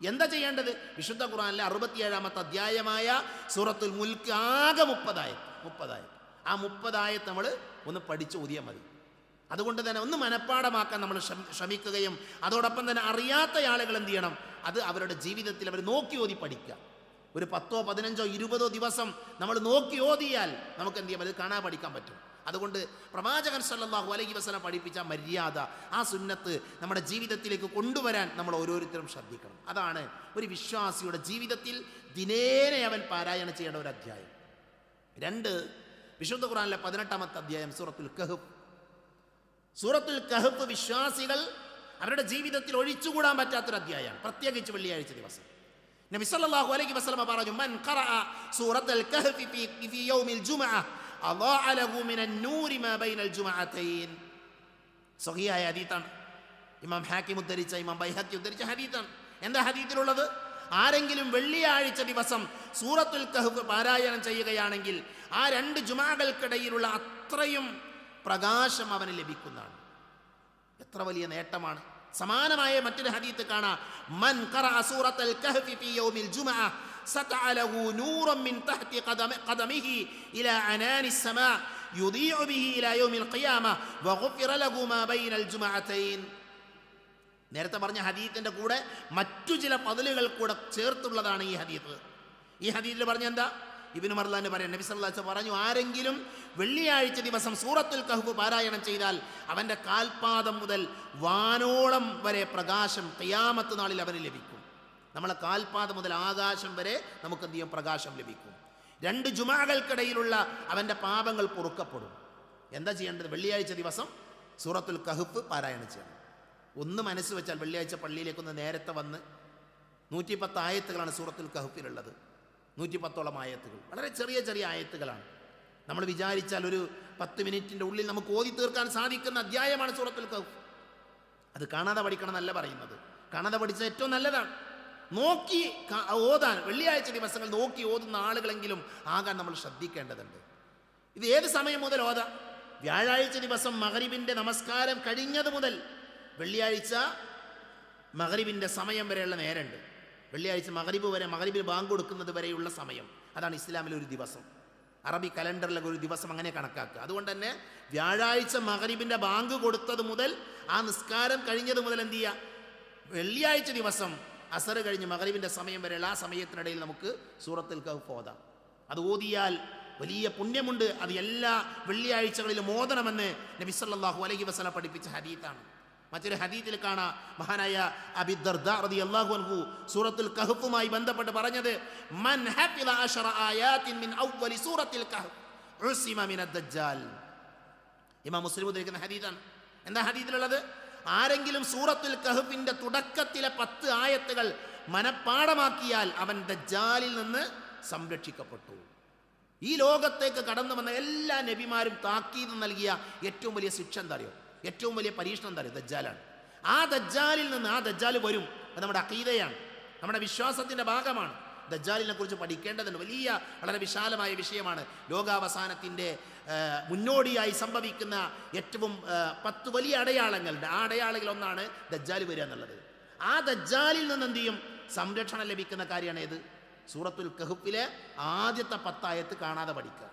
എന്താ ചെയ്യേണ്ടത്? വിശുദ്ധ ഖുർആനിലെ 67-ാമത്തെ അധ്യായമായ സൂറത്തുൽ മുൽക്ക് ആകെ 30 ആയത്ത്. ആ 30 ആയത്ത് നമ്മൾ ഒന്ന് പഠിച്ച് ഓതിയാൽ മതി. അതുകൊണ്ട് തന്നെ ഒന്ന് മനഃപ്പാടമാക്കാൻ നമ്മൾ ശ്രമിക്കുകയും അതോടൊപ്പം തന്നെ അറിയാത്ത ആളുകൾ എന്ത് ചെയ്യണം? അത് അവരുടെ ജീവിതത്തിൽ അവർ നോക്കി ഓതി പഠിക്കുക. ഒരു 10, 15, 20 ദിവസം നമ്മൾ നോക്കി ഓതിയാൽ നമുക്ക് എന്ത് ചെയ്യാം? അത് കാണാൻ പഠിക്കാൻ പറ്റും. അതുകൊണ്ട് പ്രവാചകൻ സല്ലല്ലാഹു അലൈഹി വസല്ലം പഠിപ്പിച്ച മര്യാദ, ആ സുന്നത്ത് നമ്മുടെ ജീവിതത്തിലേക്ക് കൊണ്ടുവരാൻ നമ്മൾ ഓരോരുത്തരും ശ്രദ്ധിക്കണം. അതാണ് ഒരു വിശ്വാസിയുടെ ജീവിതത്തിൽ ദിനേന അവൻ പാരായണം ചെയ്യേണ്ട ഒരു അധ്യായം. 2, വിശുദ്ധ ഖുർആനിലെ 18-ാമത്തെ അധ്യായം സൂറത്തുൽ കഹ്ഫ്. സൂറത്തുൽ കഹ്ഫ് വിശ്വാസികൾ അവരുടെ ജീവിതത്തിൽ ഒഴിച്ചുകൂടാൻ പറ്റാത്തൊരു അധ്യായമാണ്, പ്രത്യേകിച്ച് വെള്ളിയാഴ്ച ദിവസം. നബി സല്ലല്ലാഹു അലൈഹി വസല്ലം പറഞ്ഞു, മൻ ഖറഅ സൂറത്തുൽ കഹ്ഫ് ഫീ യൗമിൽ ജുമുഅ അളാഅ ലഹു മിനൻ നൂരി മാ ബൈനൽ ജുമുഅതൈൻ. സ്വഹീഹായ ഹദീസാണ്. ഇമാം ഹാക്കിം ഉദ്ധരിച്ച, ഇമാം ബൈഹഖി ഉദ്ധരിച്ച ഹദീസാണ്. എന്താ ഹദീസിലുള്ളത്? ആരെങ്കിലും വെള്ളിയാഴ്ച ദിവസം സൂറത്തുൽ കഹ്ഫ് പാരായണം ചെയ്യുകയാണെങ്കിൽ ആ 2 ജുമാകൾക്കിടയിലുള്ള അത്രയും പ്രകാശം അവന് ലഭിക്കുന്നതാണ്. എത്ര വലിയ നേട്ടമാണ്! സമാനമായ മറ്റൊരു ഹദീത്ത് കാണാം, മൻ ഖറഅ സൂറത്തുൽ കഹ്ഫ് ഫീ യൗമിൽ ജുമുഅ സതഅ ലഹു നൂറൻ മിൻ തഹ്തി ഖദമിഹി ഇലാ അനാനിസ് സമാ യുദീഉ ബിഹി ഇലാ യൗമിൽ ഖിയാമ വഗുഫിറ ലഹു മാ ബൈനൽ ജുമഅതൈൻ. നേരത്തെ പറഞ്ഞ ഹദീത്തിന്റെ കൂടെ മറ്റു ചില പദലുകൾ കൂടെ ചേർത്തുള്ളതാണ് ഈ ഹദീത്ത്. ഈ ഹദീത്തിൽ പറഞ്ഞ എന്താ? ഇബ്നു മർദാൻ പറയാൻ നബി സല്ലല്ലാഹു അലൈഹി വസല്ലം പറഞ്ഞു, ആരെങ്കിലും വെള്ളിയാഴ്ച ദിവസം സൂറത്തുൽ കഹ്ഫ് പാരായണം ചെയ്താൽ അവന്റെ കാൽപാദം മുതൽ വാനോളം വരെ പ്രകാശം ഖിയാമത്ത് നാളിൽ അവന് ലഭിക്കും. നമ്മളെ കാൽപാദം മുതൽ ആകാശം വരെ നമുക്ക് എന്ത് ചെയ്യും? പ്രകാശം ലഭിക്കും. 2 ജുമാകൾക്കിടയിലുള്ള അവന്റെ പാപങ്ങൾ പൊറുക്കപ്പെടും. എന്താ ചെയ്യേണ്ടത്? വെള്ളിയാഴ്ച ദിവസം സൂറത്തുൽ കഹ്ഫ് പാരായണം ചെയ്യണം. ഒന്ന് മനസ്സ് വെച്ചാൽ വെള്ളിയാഴ്ച പള്ളിയിലേക്കൊന്ന് നേരത്തെ വന്ന് 110 ആയത്തുകളാണ് സൂറത്തുൽ കഹ്ഫിലുള്ളത്. 110ഓളം ആയത്തുകൾ, വളരെ ചെറിയ ചെറിയ ആയത്തുകളാണ്. നമ്മൾ വിചാരിച്ചാൽ ഒരു 10 മിനിറ്റിൻ്റെ ഉള്ളിൽ നമുക്ക് ഓതി തീർക്കാൻ സാധിക്കുന്ന അധ്യായമാണ് സൂറത്തുൽ കഹ്ഫ്. അത് കാണാതെ പഠിക്കണം എന്നല്ല പറയുന്നത്, കാണാതെ പഠിച്ചാൽ ഏറ്റവും നല്ലതാണ്. നോക്കി ഓതാൻ വെള്ളിയാഴ്ച ദിവസങ്ങൾ നോക്കി ഓതുന്ന ആളുകളെങ്കിലും ആകാൻ നമ്മൾ ശ്രദ്ധിക്കേണ്ടതുണ്ട്. ഇത് ഏത് സമയം മുതൽ ഓതാം? വ്യാഴാഴ്ച ദിവസം മഗ്രിബിൻ്റെ നമസ്കാരം കഴിഞ്ഞത് മുതൽ വെള്ളിയാഴ്ച മഗ്രിബിൻ്റെ സമയം വരെയുള്ള നേരമുണ്ട്. വെള്ളിയാഴ്ച മഗ്രിബ് വരെ, മഗ്രിബിൽ ബാങ്ക് കൊടുക്കുന്നത് വരെയുള്ള സമയം, അതാണ് ഇസ്ലാമിലെ ഒരു ദിവസം. അറബി കലണ്ടറിലൊക്കെ ഒരു ദിവസം അങ്ങനെ കണക്കാക്കുക. അതുകൊണ്ട് തന്നെ വ്യാഴാഴ്ച മഗ്രിബിൻ്റെ ബാങ്ക് കൊടുത്തത് മുതൽ ആ നിസ്കാരം കഴിഞ്ഞത് മുതൽ എന്ത് ചെയ്യുക? വെള്ളിയാഴ്ച ദിവസം അസർ കഴിഞ്ഞ് മഗ്രിബിൻ്റെ സമയം വരെയുള്ള ആ സമയത്തിനിടയിൽ നമുക്ക് സൂറത്തുൽ കഹ്ഫ് ഓതാം. അത് ഓതിയാൽ വലിയ പുണ്യമുണ്ട്. അത് എല്ലാ വെള്ളിയാഴ്ചകളിലും ഓതണമെന്ന് നബി സല്ലല്ലാഹു അലൈഹി വസല്ലം പഠിപ്പിച്ച ഹദീത്താണ്. മറ്റൊരു ഹദീത്തിൽ കാണാം, മഹാനായ അബീ ദർദാ റളിയല്ലാഹു അൻഹു സൂറത്തുൽ കഹ്ഫുമായി ബന്ധപ്പെട്ട് പറഞ്ഞത്, മൻ ഹഫിള 10 ആയാത്തിൻ മിൻ അവ്വലി സൂറത്തുൽ കഹ്ഫ് ഉസിമ മിനദ് ദജ്ജാൽ. ഇമാം മുസ്ലിം ഉദ്ധരിക്കുന്ന ഹദീതാണ്. എന്താ ഹദീത്തിലുള്ളത്? ആരെങ്കിലും സൂറത്തുൽ കഹ്ഫിന്റെ തുടക്കത്തിലെ 10 ആയത്തുകൾ മനഃപ്പാഠമാക്കിയാൽ അവൻ ദജ്ജാലിൽ നിന്ന് സംരക്ഷിക്കപ്പെട്ടു. ഈ ലോകത്തേക്ക് കടന്നു വന്ന എല്ലാ നബിമാരും താക്കീത് നൽകിയ ഏറ്റവും വലിയ ശിക്ഷ എന്താ അറിയോ? ഏറ്റവും വലിയ പരീക്ഷണം എന്താ അറിയോ? ദജ്ജാലാണ്. ആ ദജ്ജാലിൽ നിന്ന്, ആ ദജ്ജാൽ വരും, അത് നമ്മുടെ അഖീദയാണ്, നമ്മുടെ വിശ്വാസത്തിൻ്റെ ഭാഗമാണ്. ദജ്ജാലിനെ കുറിച്ച് പഠിക്കേണ്ടതുണ്ട്. വലിയ വളരെ വിശാലമായ വിഷയമാണ്. ലോകാവസാനത്തിൻ്റെ മുന്നോടിയായി സംഭവിക്കുന്ന ഏറ്റവും 10 വലിയ അടയാളങ്ങളുണ്ട്. ആ അടയാളങ്ങളിൽ ഒന്നാണ് ദജ്ജാൽ വരിക എന്നുള്ളത്. ആ ദജ്ജാലിൽ നിന്ന് എന്ത് ചെയ്യും? സംരക്ഷണം ലഭിക്കുന്ന കാര്യമാണ് ഏത്? സൂറത്തുൽ കഹ്ഫിലെ ആദ്യത്തെ 10 ആയത്ത് കാണാതെ പഠിക്കുക.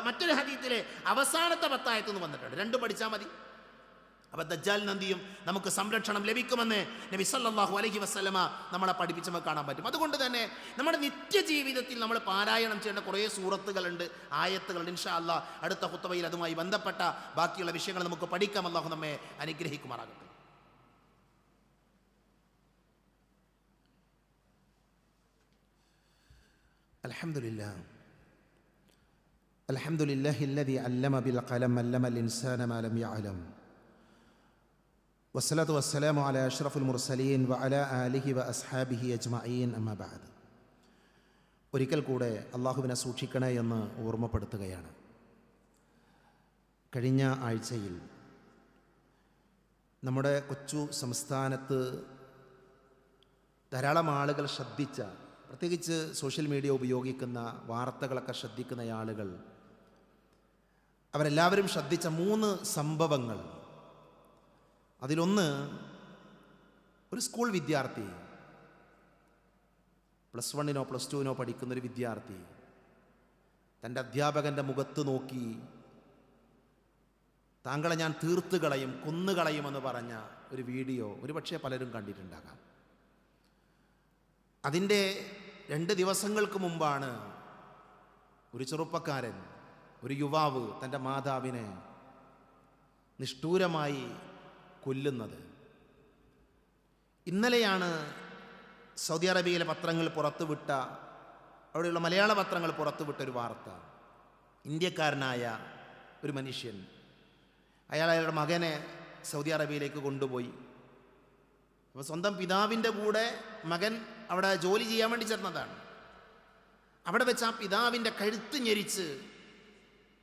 മറ്റൊരു ഹദീത്തിലെ അവസാനത്തെ 10 ആയത്ത് എന്ന് വന്നിട്ടുണ്ട്. 2 പഠിച്ചാൽ മതി. അപ്പോൾ ദജ്ജാലിന് എന്ത് ചെയ്യും? നമുക്ക് സംരക്ഷണം ലഭിക്കുമെന്ന് നബി സല്ലല്ലാഹു അലൈഹി വസല്ലമ നമ്മളെ പഠിപ്പിച്ച് നമുക്ക് കാണാൻ പറ്റും. അതുകൊണ്ട് തന്നെ നമ്മുടെ നിത്യജീവിതത്തിൽ നമ്മൾ പാരായണം ചെയ്യേണ്ട കുറേ സൂറത്തുകളുണ്ട്, ആയത്തുകളുണ്ട്. ഇൻഷാ അല്ലാഹ് അടുത്ത ഖുത്ബയിൽ അതുമായി ബന്ധപ്പെട്ട ബാക്കിയുള്ള വിഷയങ്ങൾ നമുക്ക് പഠിക്കാം. അല്ലാഹു നമ്മെ അനുഗ്രഹിക്കുമാറാകട്ടെ. അൽഹംദുലില്ലാഹ് അൽഹംദുലില്ലാഹില്ലദീ അല്ലമ ബിൽ ഖലം അല്ലമൽ ഇൻസാന മാ ലം യഅലം വസ്സലാത്തു വസ്സലാമു അലാ അഷ്റഫുൽ മുർസലീൻ വഅലാ ആലിഹി വഅസ്ഹാബിഹി അജ്മഈൻ അമ്മാ ബഅദ്. ഒരിക്കൽ കൂടെ അള്ളാഹുവിനെ സൂക്ഷിക്കണേ എന്ന് ഓർമ്മപ്പെടുത്തുകയാണ്. കഴിഞ്ഞ ആഴ്ചയിൽ നമ്മുടെ കൊച്ചു സംസ്ഥാനത്ത് ധാരാളം ആളുകൾ ശ്രദ്ധിച്ച, പ്രത്യേകിച്ച് സോഷ്യൽ മീഡിയ ഉപയോഗിക്കുന്ന, വാർത്തകളൊക്കെ ശ്രദ്ധിക്കുന്ന ആളുകൾ, അവരെല്ലാവരും ശ്രദ്ധിച്ച 3 സംഭവങ്ങൾ. അതിലൊന്ന്, ഒരു സ്കൂൾ വിദ്യാർത്ഥി, +1 +2 പഠിക്കുന്നൊരു വിദ്യാർത്ഥി തൻ്റെ അധ്യാപകൻ്റെ മുഖത്ത് നോക്കി താങ്കളെ ഞാൻ തീർത്ത് കളയും, കൊന്നുകളയുമെന്ന് പറഞ്ഞ ഒരു വീഡിയോ ഒരുപക്ഷെ പലരും കണ്ടിട്ടുണ്ടാകാം. അതിൻ്റെ 2 ദിവസങ്ങൾക്ക് മുമ്പാണ് ഒരു ചെറുപ്പക്കാരൻ, ഒരു യുവാവ് തൻ്റെ മാതാവിനെ നിഷ്ഠൂരമായി കൊല്ലുന്നത്. ഇന്നലെയാണ് സൗദി അറേബ്യയിലെ പത്രങ്ങൾ പുറത്തുവിട്ട, അവിടെയുള്ള മലയാള പത്രങ്ങൾ പുറത്തുവിട്ട ഒരു വാർത്ത. ഇന്ത്യക്കാരനായ ഒരു മനുഷ്യൻ, അയാളുടെ മകനെ സൗദി അറേബ്യയിലേക്ക് കൊണ്ടുപോയി. അപ്പോൾ സ്വന്തം പിതാവിൻ്റെ കൂടെ മകൻ അവിടെ ജോലി ചെയ്യാൻ വേണ്ടി ചേർന്നതാണ്. അവിടെ വെച്ച് ആ പിതാവിൻ്റെ കഴുത്ത് ഞെരിച്ച്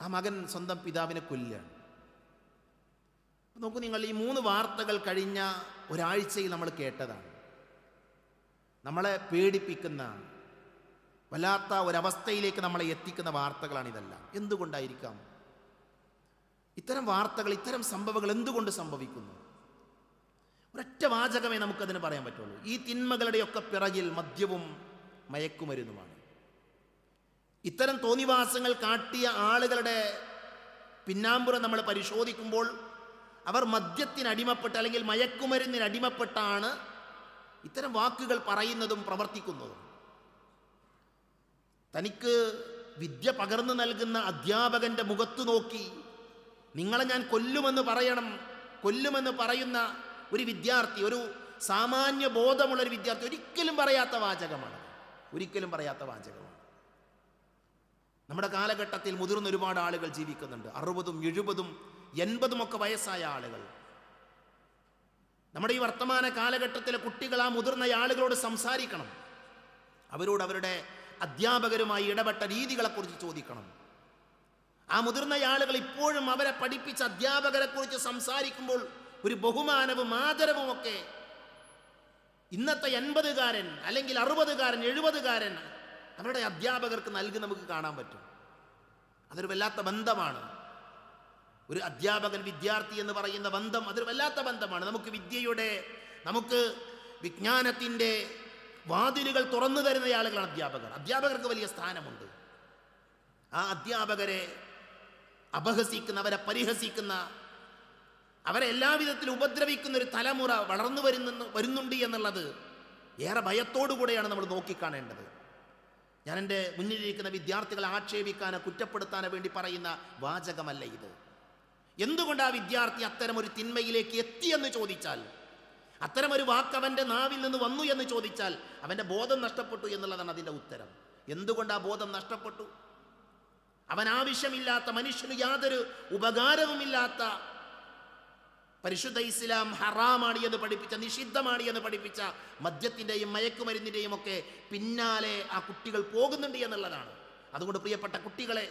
ആ മകൻ സ്വന്തം പിതാവിനെ കൊല്ലുകയാണ്. നോക്കൂ നിങ്ങൾ, ഈ 3 വാർത്തകൾ കഴിഞ്ഞ ഒരാഴ്ചയിൽ നമ്മൾ കേട്ടതാണ്. നമ്മളെ പേടിപ്പിക്കുന്ന, വല്ലാത്ത ഒരവസ്ഥയിലേക്ക് നമ്മളെ എത്തിക്കുന്ന വാർത്തകളാണിതെല്ലാം. എന്തുകൊണ്ടായിരിക്കാം ഇത്തരം വാർത്തകൾ, ഇത്തരം സംഭവങ്ങൾ എന്തുകൊണ്ട് സംഭവിക്കുന്നു? ഒരൊറ്റ വാചകമേ നമുക്കതിന് പറയാൻ പറ്റുള്ളൂ. ഈ തിന്മകളുടെയൊക്കെ പിറകിൽ മദ്യവും മയക്കുമരുന്നുമാണ്. ഇത്തരം തോന്നിവാസങ്ങൾ കാട്ടിയ ആളുകളുടെ പിന്നാമ്പുറം നമ്മൾ പരിശോധിക്കുമ്പോൾ അവർ മദ്യത്തിനടിമപ്പെട്ട് അല്ലെങ്കിൽ മയക്കുമരുന്നിനടിമപ്പെട്ടാണ് ഇത്തരം വാക്കുകൾ പറയുന്നതും പ്രവർത്തിക്കുന്നതും. തനിക്ക് വിദ്യ പകർന്നു നൽകുന്ന അധ്യാപകന്റെ മുഖത്ത് നോക്കി നിങ്ങളെ ഞാൻ കൊല്ലുമെന്ന് പറയുന്ന ഒരു വിദ്യാർത്ഥി, ഒരു സാമാന്യ ബോധമുള്ളൊരു വിദ്യാർത്ഥി ഒരിക്കലും പറയാത്ത വാചകമാണ്. നമ്മുടെ കാലഘട്ടത്തിൽ മുതിർന്ന ഒരുപാട് ആളുകൾ ജീവിക്കുന്നുണ്ട്. 60, 70, 80 ഒക്കെ വയസ്സായ ആളുകൾ. നമ്മുടെ ഈ വർത്തമാന കാലഘട്ടത്തിലെ കുട്ടികൾ ആ മുതിർന്ന ആളുകളോട് സംസാരിക്കണം. അവരോട് അവരുടെ അധ്യാപകരുമായി ഇടപെട്ട രീതികളെക്കുറിച്ച് ചോദിക്കണം. ആ മുതിർന്ന ആളുകൾ ഇപ്പോഴും അവരെ പഠിപ്പിച്ച അധ്യാപകരെ കുറിച്ച് സംസാരിക്കുമ്പോൾ ഒരു ബഹുമാനവും ആദരവും ഒക്കെ ഇന്നത്തെ 80-കാരൻ അല്ലെങ്കിൽ 60-കാരൻ 70-കാരൻ അവരുടെ അധ്യാപകർക്ക് നൽകി നമുക്ക് കാണാൻ പറ്റും. അതൊരു വല്ലാത്ത ബന്ധമാണ്. ഒരു അധ്യാപകൻ വിദ്യാർത്ഥി എന്ന് പറയുന്ന ബന്ധം അതൊരു വല്ലാത്ത ബന്ധമാണ്. നമുക്ക് വിജ്ഞാനത്തിൻ്റെ വാതിലുകൾ തുറന്നു തരുന്ന ആളുകളാണ് അധ്യാപകർ. അധ്യാപകർക്ക് വലിയ സ്ഥാനമുണ്ട്. ആ അധ്യാപകരെ അപഹസിക്കുന്ന, അവരെ പരിഹസിക്കുന്ന, അവരെ എല്ലാവിധത്തിലും ഉപദ്രവിക്കുന്ന ഒരു തലമുറ വളർന്നു വരുന്നുണ്ട് എന്നുള്ളത് ഏറെ ഭയത്തോടുകൂടെയാണ് നമ്മൾ നോക്കിക്കാണേണ്ടത്. ഞാൻ എൻ്റെ മുന്നിലിരിക്കുന്ന വിദ്യാർത്ഥികളെ ആക്ഷേപിക്കാനോ കുറ്റപ്പെടുത്താനോ വേണ്ടി പറയുന്ന വാചകമല്ല ഇത്. എന്തുകൊണ്ട് ആ വിദ്യാർത്ഥി അത്തരമൊരു തിന്മയിലേക്ക് എത്തിയെന്ന് ചോദിച്ചാൽ, അത്തരമൊരു വാക്ക് അവൻ്റെ നാവിൽ നിന്ന് വന്നു എന്ന് ചോദിച്ചാൽ അവൻ്റെ ബോധം നഷ്ടപ്പെട്ടു എന്നുള്ളതാണ് അതിൻ്റെ ഉത്തരം. എന്തുകൊണ്ട് ആ ബോധം നഷ്ടപ്പെട്ടു? അവൻ ആവശ്യമില്ലാത്ത, മനുഷ്യന് യാതൊരു ഉപകാരവുമില്ലാത്ത, പരിശുദ്ധ ഇസ്ലാം ഹറാമാണ് എന്ന് പഠിപ്പിച്ച, നിഷിദ്ധമാണ് എന്ന് പഠിപ്പിച്ച മദ്യത്തിൻ്റെയും മയക്കുമരുന്നിൻ്റെയും ഒക്കെ പിന്നാലെ ആ കുട്ടികൾ പോകുന്നുണ്ട് എന്നുള്ളതാണ്. അതുകൊണ്ട് പ്രിയപ്പെട്ട കുട്ടികളെ,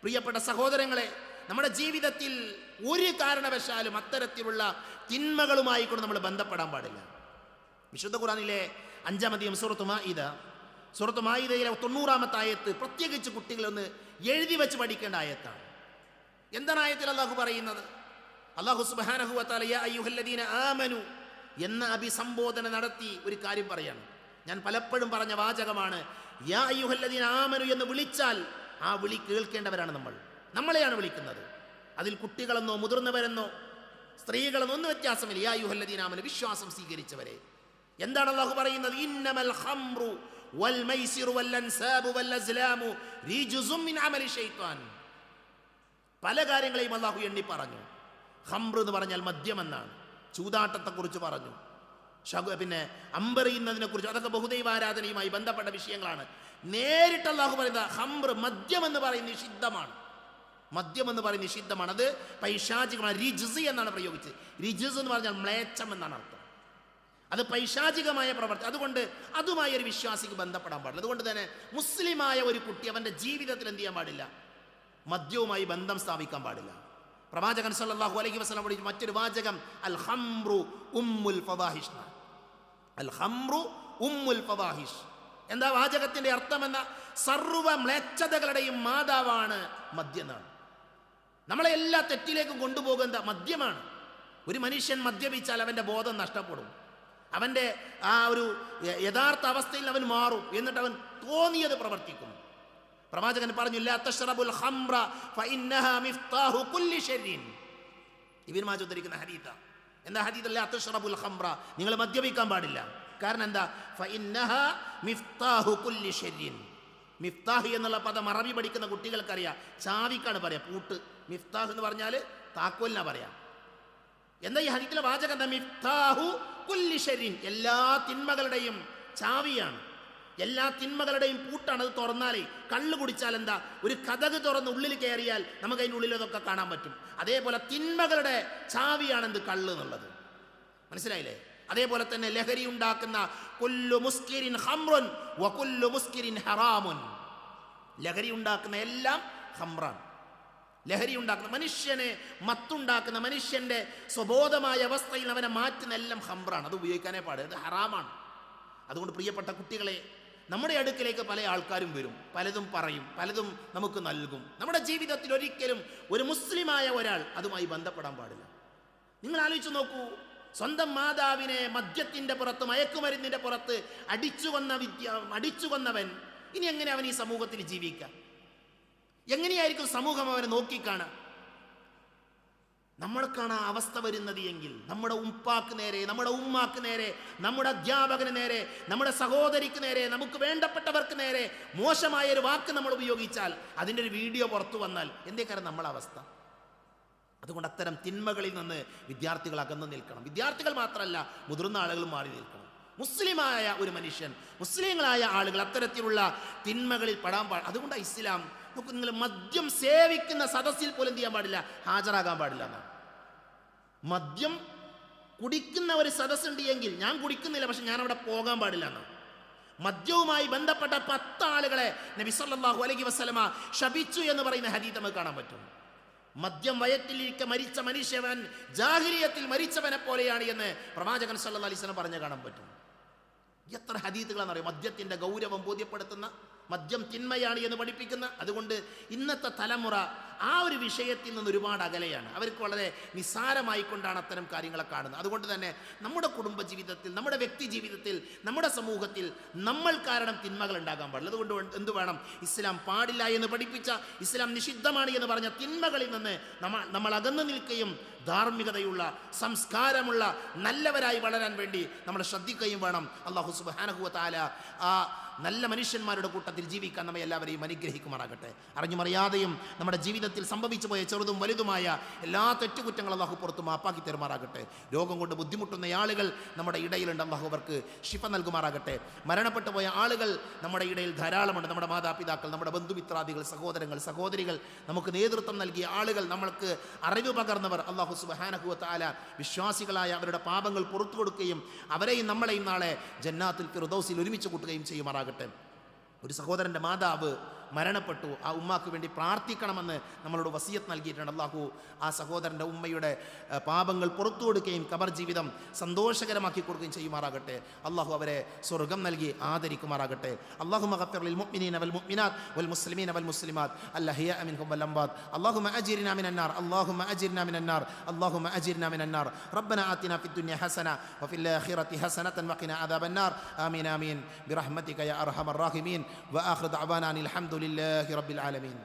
പ്രിയപ്പെട്ട സഹോദരങ്ങളെ, നമ്മുടെ ജീവിതത്തിൽ ഒരു കാരണവശാലും അത്തരത്തിലുള്ള തിന്മകളുമായി കൊണ്ട് നമ്മൾ ബന്ധപ്പെടാൻ പാടില്ല. വിശുദ്ധ ഖുർആനിലെ 5-ാം അധ്യായം സൂറത്ത് മാഇദയിലെ 90-ാമത്തെ ആയത്ത് പ്രത്യേകിച്ച് കുട്ടികളൊന്ന് എഴുതി വെച്ച് പഠിക്കേണ്ട ആയത്താണ്. എന്താണ് ആയത്തിൽ അള്ളാഹു പറയുന്നത്? അള്ളാഹു സുബ്ഹാനഹു വ തആല യാ അയ്യുഹല്ലദീന ആമനു എന്ന അഭിസംബോധന നടത്തി ഒരു കാര്യം പറയാണ്. ഞാൻ പലപ്പോഴും പറഞ്ഞ വാചകമാണ്. യാ അയ്യുഹല്ലദീന ആമനു എന്ന് വിളിച്ചാൽ ആ വിളി കേൾക്കേണ്ടവരാണ് നമ്മളെയാണ് വിളിക്കുന്നത്. അതിൽ കുട്ടികളെന്നോ മുതിർന്നവരെന്നോ സ്ത്രീകളെന്നോ ഒന്നും വ്യത്യാസമില്ല. യാ അയ്യുഹല്ലദീന ആമനു, വിശ്വാസം സ്വീകരിച്ചവരെ. എന്താണ് അള്ളാഹു പറയുന്നത്? ഇന്നമൽ ഖംറു വൽ മൈസിറു വൽ അൻസാബു വൽ അസ്ലാമു റിജ്സും മിൻ അമലി ശൈത്താൻ. പല കാര്യങ്ങളെയും അള്ളാഹു എണ്ണി പറഞ്ഞു. ഖംർ എന്ന് പറഞ്ഞാൽ മദ്യമെന്നാണ്. ചൂതാട്ടത്തെക്കുറിച്ച് പറഞ്ഞു, പിന്നെ അമ്പെറിയുന്നതിനെ കുറിച്ച്, അതൊക്കെ ബഹുദൈവാരാധനയുമായി ബന്ധപ്പെട്ട വിഷയങ്ങളാണ്. നേരിട്ട് അള്ളാഹു പറയുന്നത് ഖംർ, മദ്യം എന്ന് പറയുന്നത് നിഷിദ്ധമാണ്. അത് പൈശാചികമാണ്. റിജ്സ് എന്നാണ് പ്രയോഗിച്ചത്. റിജ്സ് എന്ന് പറഞ്ഞാൽ മ്ലേച്ഛം എന്നാണ് അർത്ഥം. അത് പൈശാചികമായ പ്രവർത്തി. അതുകൊണ്ട് അതുമായി ഒരു വിശ്വാസിക്ക് ബന്ധപ്പെടാൻ പാടില്ല. അതുകൊണ്ട് തന്നെ മുസ്ലിമായ ഒരു കുട്ടി അവൻ്റെ ജീവിതത്തിൽ എന്ത് ചെയ്യാൻ പാടില്ല? മദ്യവുമായി ബന്ധം സ്ഥാപിക്കാൻ പാടില്ല. പ്രവാചകൻ സല്ലല്ലാഹു അലൈഹി വസല്ലം പഠിച്ച മറ്റൊരു വാചകം അൽ ഖംറു ഉമ്മുൽ ഫവാഹിഷ്. അൽ ഖംറു ഉമ്മുൽ ഫവാഹിഷ്. എന്താ വാചകത്തിന്റെ അർത്ഥം? എന്ന സർവ്വ മ്ലേച്ഛതകളുടെയും മാതാവാണ് മദ്യം എന്നാണ്. നമ്മളെ എല്ലാ തെറ്റിലേക്കും കൊണ്ടുപോകുന്ന മദ്യമാണ്. ഒരു മനുഷ്യൻ മദ്യപിച്ചാൽ അവൻ്റെ ബോധം നഷ്ടപ്പെടും. അവൻ്റെ ആ ഒരു യഥാർത്ഥ അവസ്ഥയിൽ അവൻ മാറും. എന്നിട്ട് അവൻ തോന്നിയത് പ്രവർത്തിക്കും. പ്രവാചകൻ പറഞ്ഞു, ലാ തശ്റബുൽ ഖംറ ഫഇന്നഹാ മിഫ്താഹു കുല്ലി ശർരിൻ. ഇബ്നു മാജ ഉദ്ധരിക്കുന്ന ഹദീസ്. എന്താ ഹദീസ്? ലാ തശ്റബുൽ ഖംറ, നിങ്ങൾ മദ്യപിക്കാൻ പാടില്ല. കാരണം എന്താ? ഫഇന്നഹാ മിഫ്താഹു കുല്ലി ശർരിൻ. മിഫ്താഹ് എന്നുള്ള പദം അറബി പഠിക്കുന്ന കുട്ടികൾക്കറിയാം. ചാവിക്കാണ് പറയാ, പൂട്ട്. മിഫ്താഹ് എന്ന് പറഞ്ഞാൽ താക്കോലിനാ പറയാം. എന്താ ഈ ഹദീസിലെ വാചകം? എന്താ? മിഫ്താഹു കുല്ലി ശർരിൻ, എല്ലാ തിന്മകളുടെയും ചാവിയാണ്, എല്ലാ തിന്മകളുടെയും പൂട്ടാണ്. അത് തുറന്നാലേ, കള്ള് കുടിച്ചാൽ എന്താ, ഒരു കതക് തുറന്ന് ഉള്ളിൽ കയറിയാൽ നമുക്ക് അതിൻ്റെ ഉള്ളിൽ അതൊക്കെ കാണാൻ പറ്റും. അതേപോലെ തിന്മകളുടെ ചാവിയാണെന്ത്? കള്ള് എന്നുള്ളത്. മനസ്സിലായില്ലേ? അതേപോലെ തന്നെ ലഹരി ഉണ്ടാക്കുന്ന കുല്ലു മുസ്കിരിൻ ഖംറുൻ വ കുല്ലു മുസ്കിരിൻ ഹറാമുൻ. ലഹരി ഉണ്ടാക്കുന്ന എല്ലാം ഖംറാണ്. ലഹരി ഉണ്ടാക്കുന്ന, മനുഷ്യനെ മത്തുണ്ടാക്കുന്ന, മനുഷ്യന്റെ സ്വബോധമായ അവസ്ഥയിൽ അവനെ മാറ്റുന്ന എല്ലാം ഖംറാണ്. അത് ഉപയോഗിക്കാനേ പാടില്ല, അത് ഹറാമാണ്. അതുകൊണ്ട് പ്രിയപ്പെട്ട കുട്ടികളെ, നമ്മുടെ അടുക്കിലേക്ക് പല ആൾക്കാരും വരും, പലതും പറയും, പലതും നമുക്ക് നൽകും. നമ്മുടെ ജീവിതത്തിൽ ഒരിക്കലും ഒരു മുസ്ലിമായ ഒരാൾ അതുമായി ബന്ധപ്പെടാൻ പാടില്ല. നിങ്ങൾ ആലോചിച്ച് നോക്കൂ, സ്വന്തം മാതാവിനെ മദ്യത്തിന്റെ പുറത്ത്, മയക്കുമരുന്നിന്റെ പുറത്ത് അടിച്ചു കൊന്നവൻ ഇനി എങ്ങനെ അവൻ ഈ സമൂഹത്തിൽ ജീവിക്കാം? എങ്ങനെയായിരിക്കും സമൂഹം അവനെ നോക്കിക്കാണാം? നമ്മൾക്കാണ് ആ അവസ്ഥ വരുന്നത് എങ്കിൽ നമ്മുടെ ഉപ്പാക്ക് നേരെ, നമ്മുടെ ഉമ്മാക്ക് നേരെ, നമ്മുടെ അധ്യാപകന് നേരെ, നമ്മുടെ സഹോദരിക്ക് നേരെ, നമുക്ക് വേണ്ടപ്പെട്ടവർക്ക് നേരെ മോശമായ ഒരു വാക്ക് നമ്മൾ ഉപയോഗിച്ചാൽ, അതിൻ്റെ ഒരു വീഡിയോ പുറത്തു വന്നാൽ എന്തേക്കാരം നമ്മളെ അവസ്ഥ? അതുകൊണ്ട് അത്തരം തിന്മകളിൽ നിന്ന് വിദ്യാർത്ഥികൾ അകന്നു നിൽക്കണം. വിദ്യാർത്ഥികൾ മാത്രമല്ല, മുതിർന്ന ആളുകളും മാറി നിൽക്കണം. മുസ്ലിമായ ഒരു മനുഷ്യൻ, മുസ്ലിങ്ങളായ ആളുകൾ അത്തരത്തിലുള്ള തിന്മകളിൽ പെടാൻ പാടില്ല. അതുകൊണ്ടാണ് ഇസ്ലാം, നമുക്ക് നിങ്ങൾ മദ്യം സേവിക്കുന്ന സദസ്സിൽ പോലും എന്ത് ചെയ്യാൻ പാടില്ല, ഹാജരാകാൻ പാടില്ല എന്നാണ്. മദ്യം കുടിക്കുന്ന ഒരു സദസ്സുണ്ട് എങ്കിൽ ഞാൻ കുടിക്കുന്നില്ല, പക്ഷെ ഞാൻ അവിടെ പോകാൻ പാടില്ല എന്നാണ്. മദ്യവുമായി ബന്ധപ്പെട്ട 10 ആളുകളെ നബി സല്ലല്ലാഹു അലൈഹി വസല്ലമ ശപിച്ചു എന്ന് പറയുന്ന ഹദീസ് നമുക്ക് കാണാൻ പറ്റും. മദ്യം വയറ്റിലിരിക്കെ മരിച്ച മനുഷ്യവൻ ജാഹിലിയത്തിൽ മരിച്ചവനെ പോലെയാണ് എന്ന് പ്രവാചകൻ സല്ലല്ലാഹു അലൈഹി വസല്ലം പറഞ്ഞു കാണാൻ പറ്റും. എത്ര ഹദീസുകളാണെന്നറിയാം മദ്യത്തിന്റെ ഗൗരവം ബോധ്യപ്പെടുത്തുന്ന, മദ്യം തിന്മയാണ് എന്ന് പഠിപ്പിക്കുന്ന. അതുകൊണ്ട് ഇന്നത്തെ തലമുറ ആ ഒരു വിഷയത്തിൽ നിന്ന് ഒരുപാട് അകലെയാണ്. അവർക്ക് വളരെ നിസ്സാരമായിക്കൊണ്ടാണ് അത്തരം കാര്യങ്ങളെ കാണുന്നത്. അതുകൊണ്ട് തന്നെ നമ്മുടെ കുടുംബ ജീവിതത്തിൽ, നമ്മുടെ വ്യക്തി ജീവിതത്തിൽ, നമ്മുടെ സമൂഹത്തിൽ നമ്മൾ കാരണം തിന്മകൾ ഉണ്ടാകാൻ പാടില്ല. അതുകൊണ്ട് എന്ത് വേണം? ഇസ്ലാം പാടില്ല എന്ന് പഠിപ്പിച്ച, ഇസ്ലാം നിഷിദ്ധമാണ് എന്ന് പറഞ്ഞ തിന്മകളിൽ നിന്ന് നമ്മൾ അകന്നു നിൽക്കുകയും ധാർമ്മികതയുള്ള, സംസ്കാരമുള്ള, നല്ലവരായി വളരാൻ വേണ്ടി നമ്മൾ ശ്രദ്ധിക്കുകയും വേണം. അല്ലാഹു സുബ്ഹാനഹു വ തആല ആ നല്ല മനുഷ്യന്മാരുടെ കൂട്ടത്തിൽ ജീവിക്കാൻ നമ്മെ എല്ലാവരെയും അനുഗ്രഹിക്കുമാറാകട്ടെ. അറിഞ്ഞുമറിയാതെയും നമ്മുടെ ജീവിതത്തിൽ സംഭവിച്ചു പോയ ചെറുതും വലുതുമായ എല്ലാ തെറ്റുകുറ്റങ്ങളും അല്ലാഹു പുറത്തു മാപ്പാക്കി തരുമാറാകട്ടെ. രോഗം കൊണ്ട് ബുദ്ധിമുട്ടുന്ന ആളുകൾ നമ്മുടെ ഇടയിലുണ്ട്, അല്ലാഹു അവർക്ക് ശിഫ നൽകുമാറാകട്ടെ. മരണപ്പെട്ടു പോയ ആളുകൾ നമ്മുടെ ഇടയിൽ ധാരാളമുണ്ട്. നമ്മുടെ മാതാപിതാക്കൾ, നമ്മുടെ ബന്ധുമിത്രാദികൾ, സഹോദരങ്ങൾ, സഹോദരികൾ, നമുക്ക് നേതൃത്വം നൽകിയ ആളുകൾ, നമ്മൾക്ക് അറിവ് പകർന്നവർ, അല്ലാഹു സുബ്ഹാനഹു വ തആല വിശ്വാസികളായ അവരുടെ പാപങ്ങൾ പുറത്തു കൊടുക്കുകയും അവരെയും നമ്മളെയും നാളെ ജന്നാത്തുൽ ഫിർദൗസിൽ ഒരുമിച്ച് കൂട്ടുകയും ചെയ്യുമാറാകട്ടെ. ഒരു സഹോദരൻ്റെ മാതാവ് മരണപ്പെട്ടു. ആ ഉമ്മാക്ക് വേണ്ടി പ്രാർത്ഥിക്കണമെന്ന് നമ്മളോട് വസിയത്ത് നൽകിയിട്ടുണ്ട്. അല്ലാഹു ആ സഹോദരൻ്റെ ഉമ്മയുടെ പാപങ്ങൾ പുറത്തു കൊടുക്കുകയും ഖബർ ജീവിതം സന്തോഷകരമാക്കി കൊടുക്കുകയും ചെയ്യുമാറാകട്ടെ. അല്ലാഹു അവരെ സ്വർഗം നൽകി ആദരിക്കുമാറാകട്ടെ. അല്ലാഹുമ്മ ഗഫിർ ലിൽ മുഅ്മിനീന വൽ മുഅ്മിനാത്ത് വൽ മുസ്ലിമീന വൽ മുസ്ലിമാത്ത് അൽഹയാ മിൻഹും വൽ അംവാത്ത്. അല്ലാഹുമ്മ അജിർനാ മിനൻ നാർ, അല്ലാഹുമ്മ അജിർനാ മിനൻ നാർ, അല്ലാഹുമ്മ അജിർനാ മിനൻ നാർ. റബ്ബനാ ആതിനാ ഫിദ് ദുനിയ ഹസന വഫിൽ ആഖിറതി ഹസനതൻ വഖിനാ അദാബൻ നാർ. ആമീൻ ആമീൻ ബിറഹ്മതിക യാ അർഹമർ റാഹിമീൻ. വആഖിറു ദഅവാനാ അൽഹംദുലില്ലാഹി റബ്ബിൽ ആലമീൻ.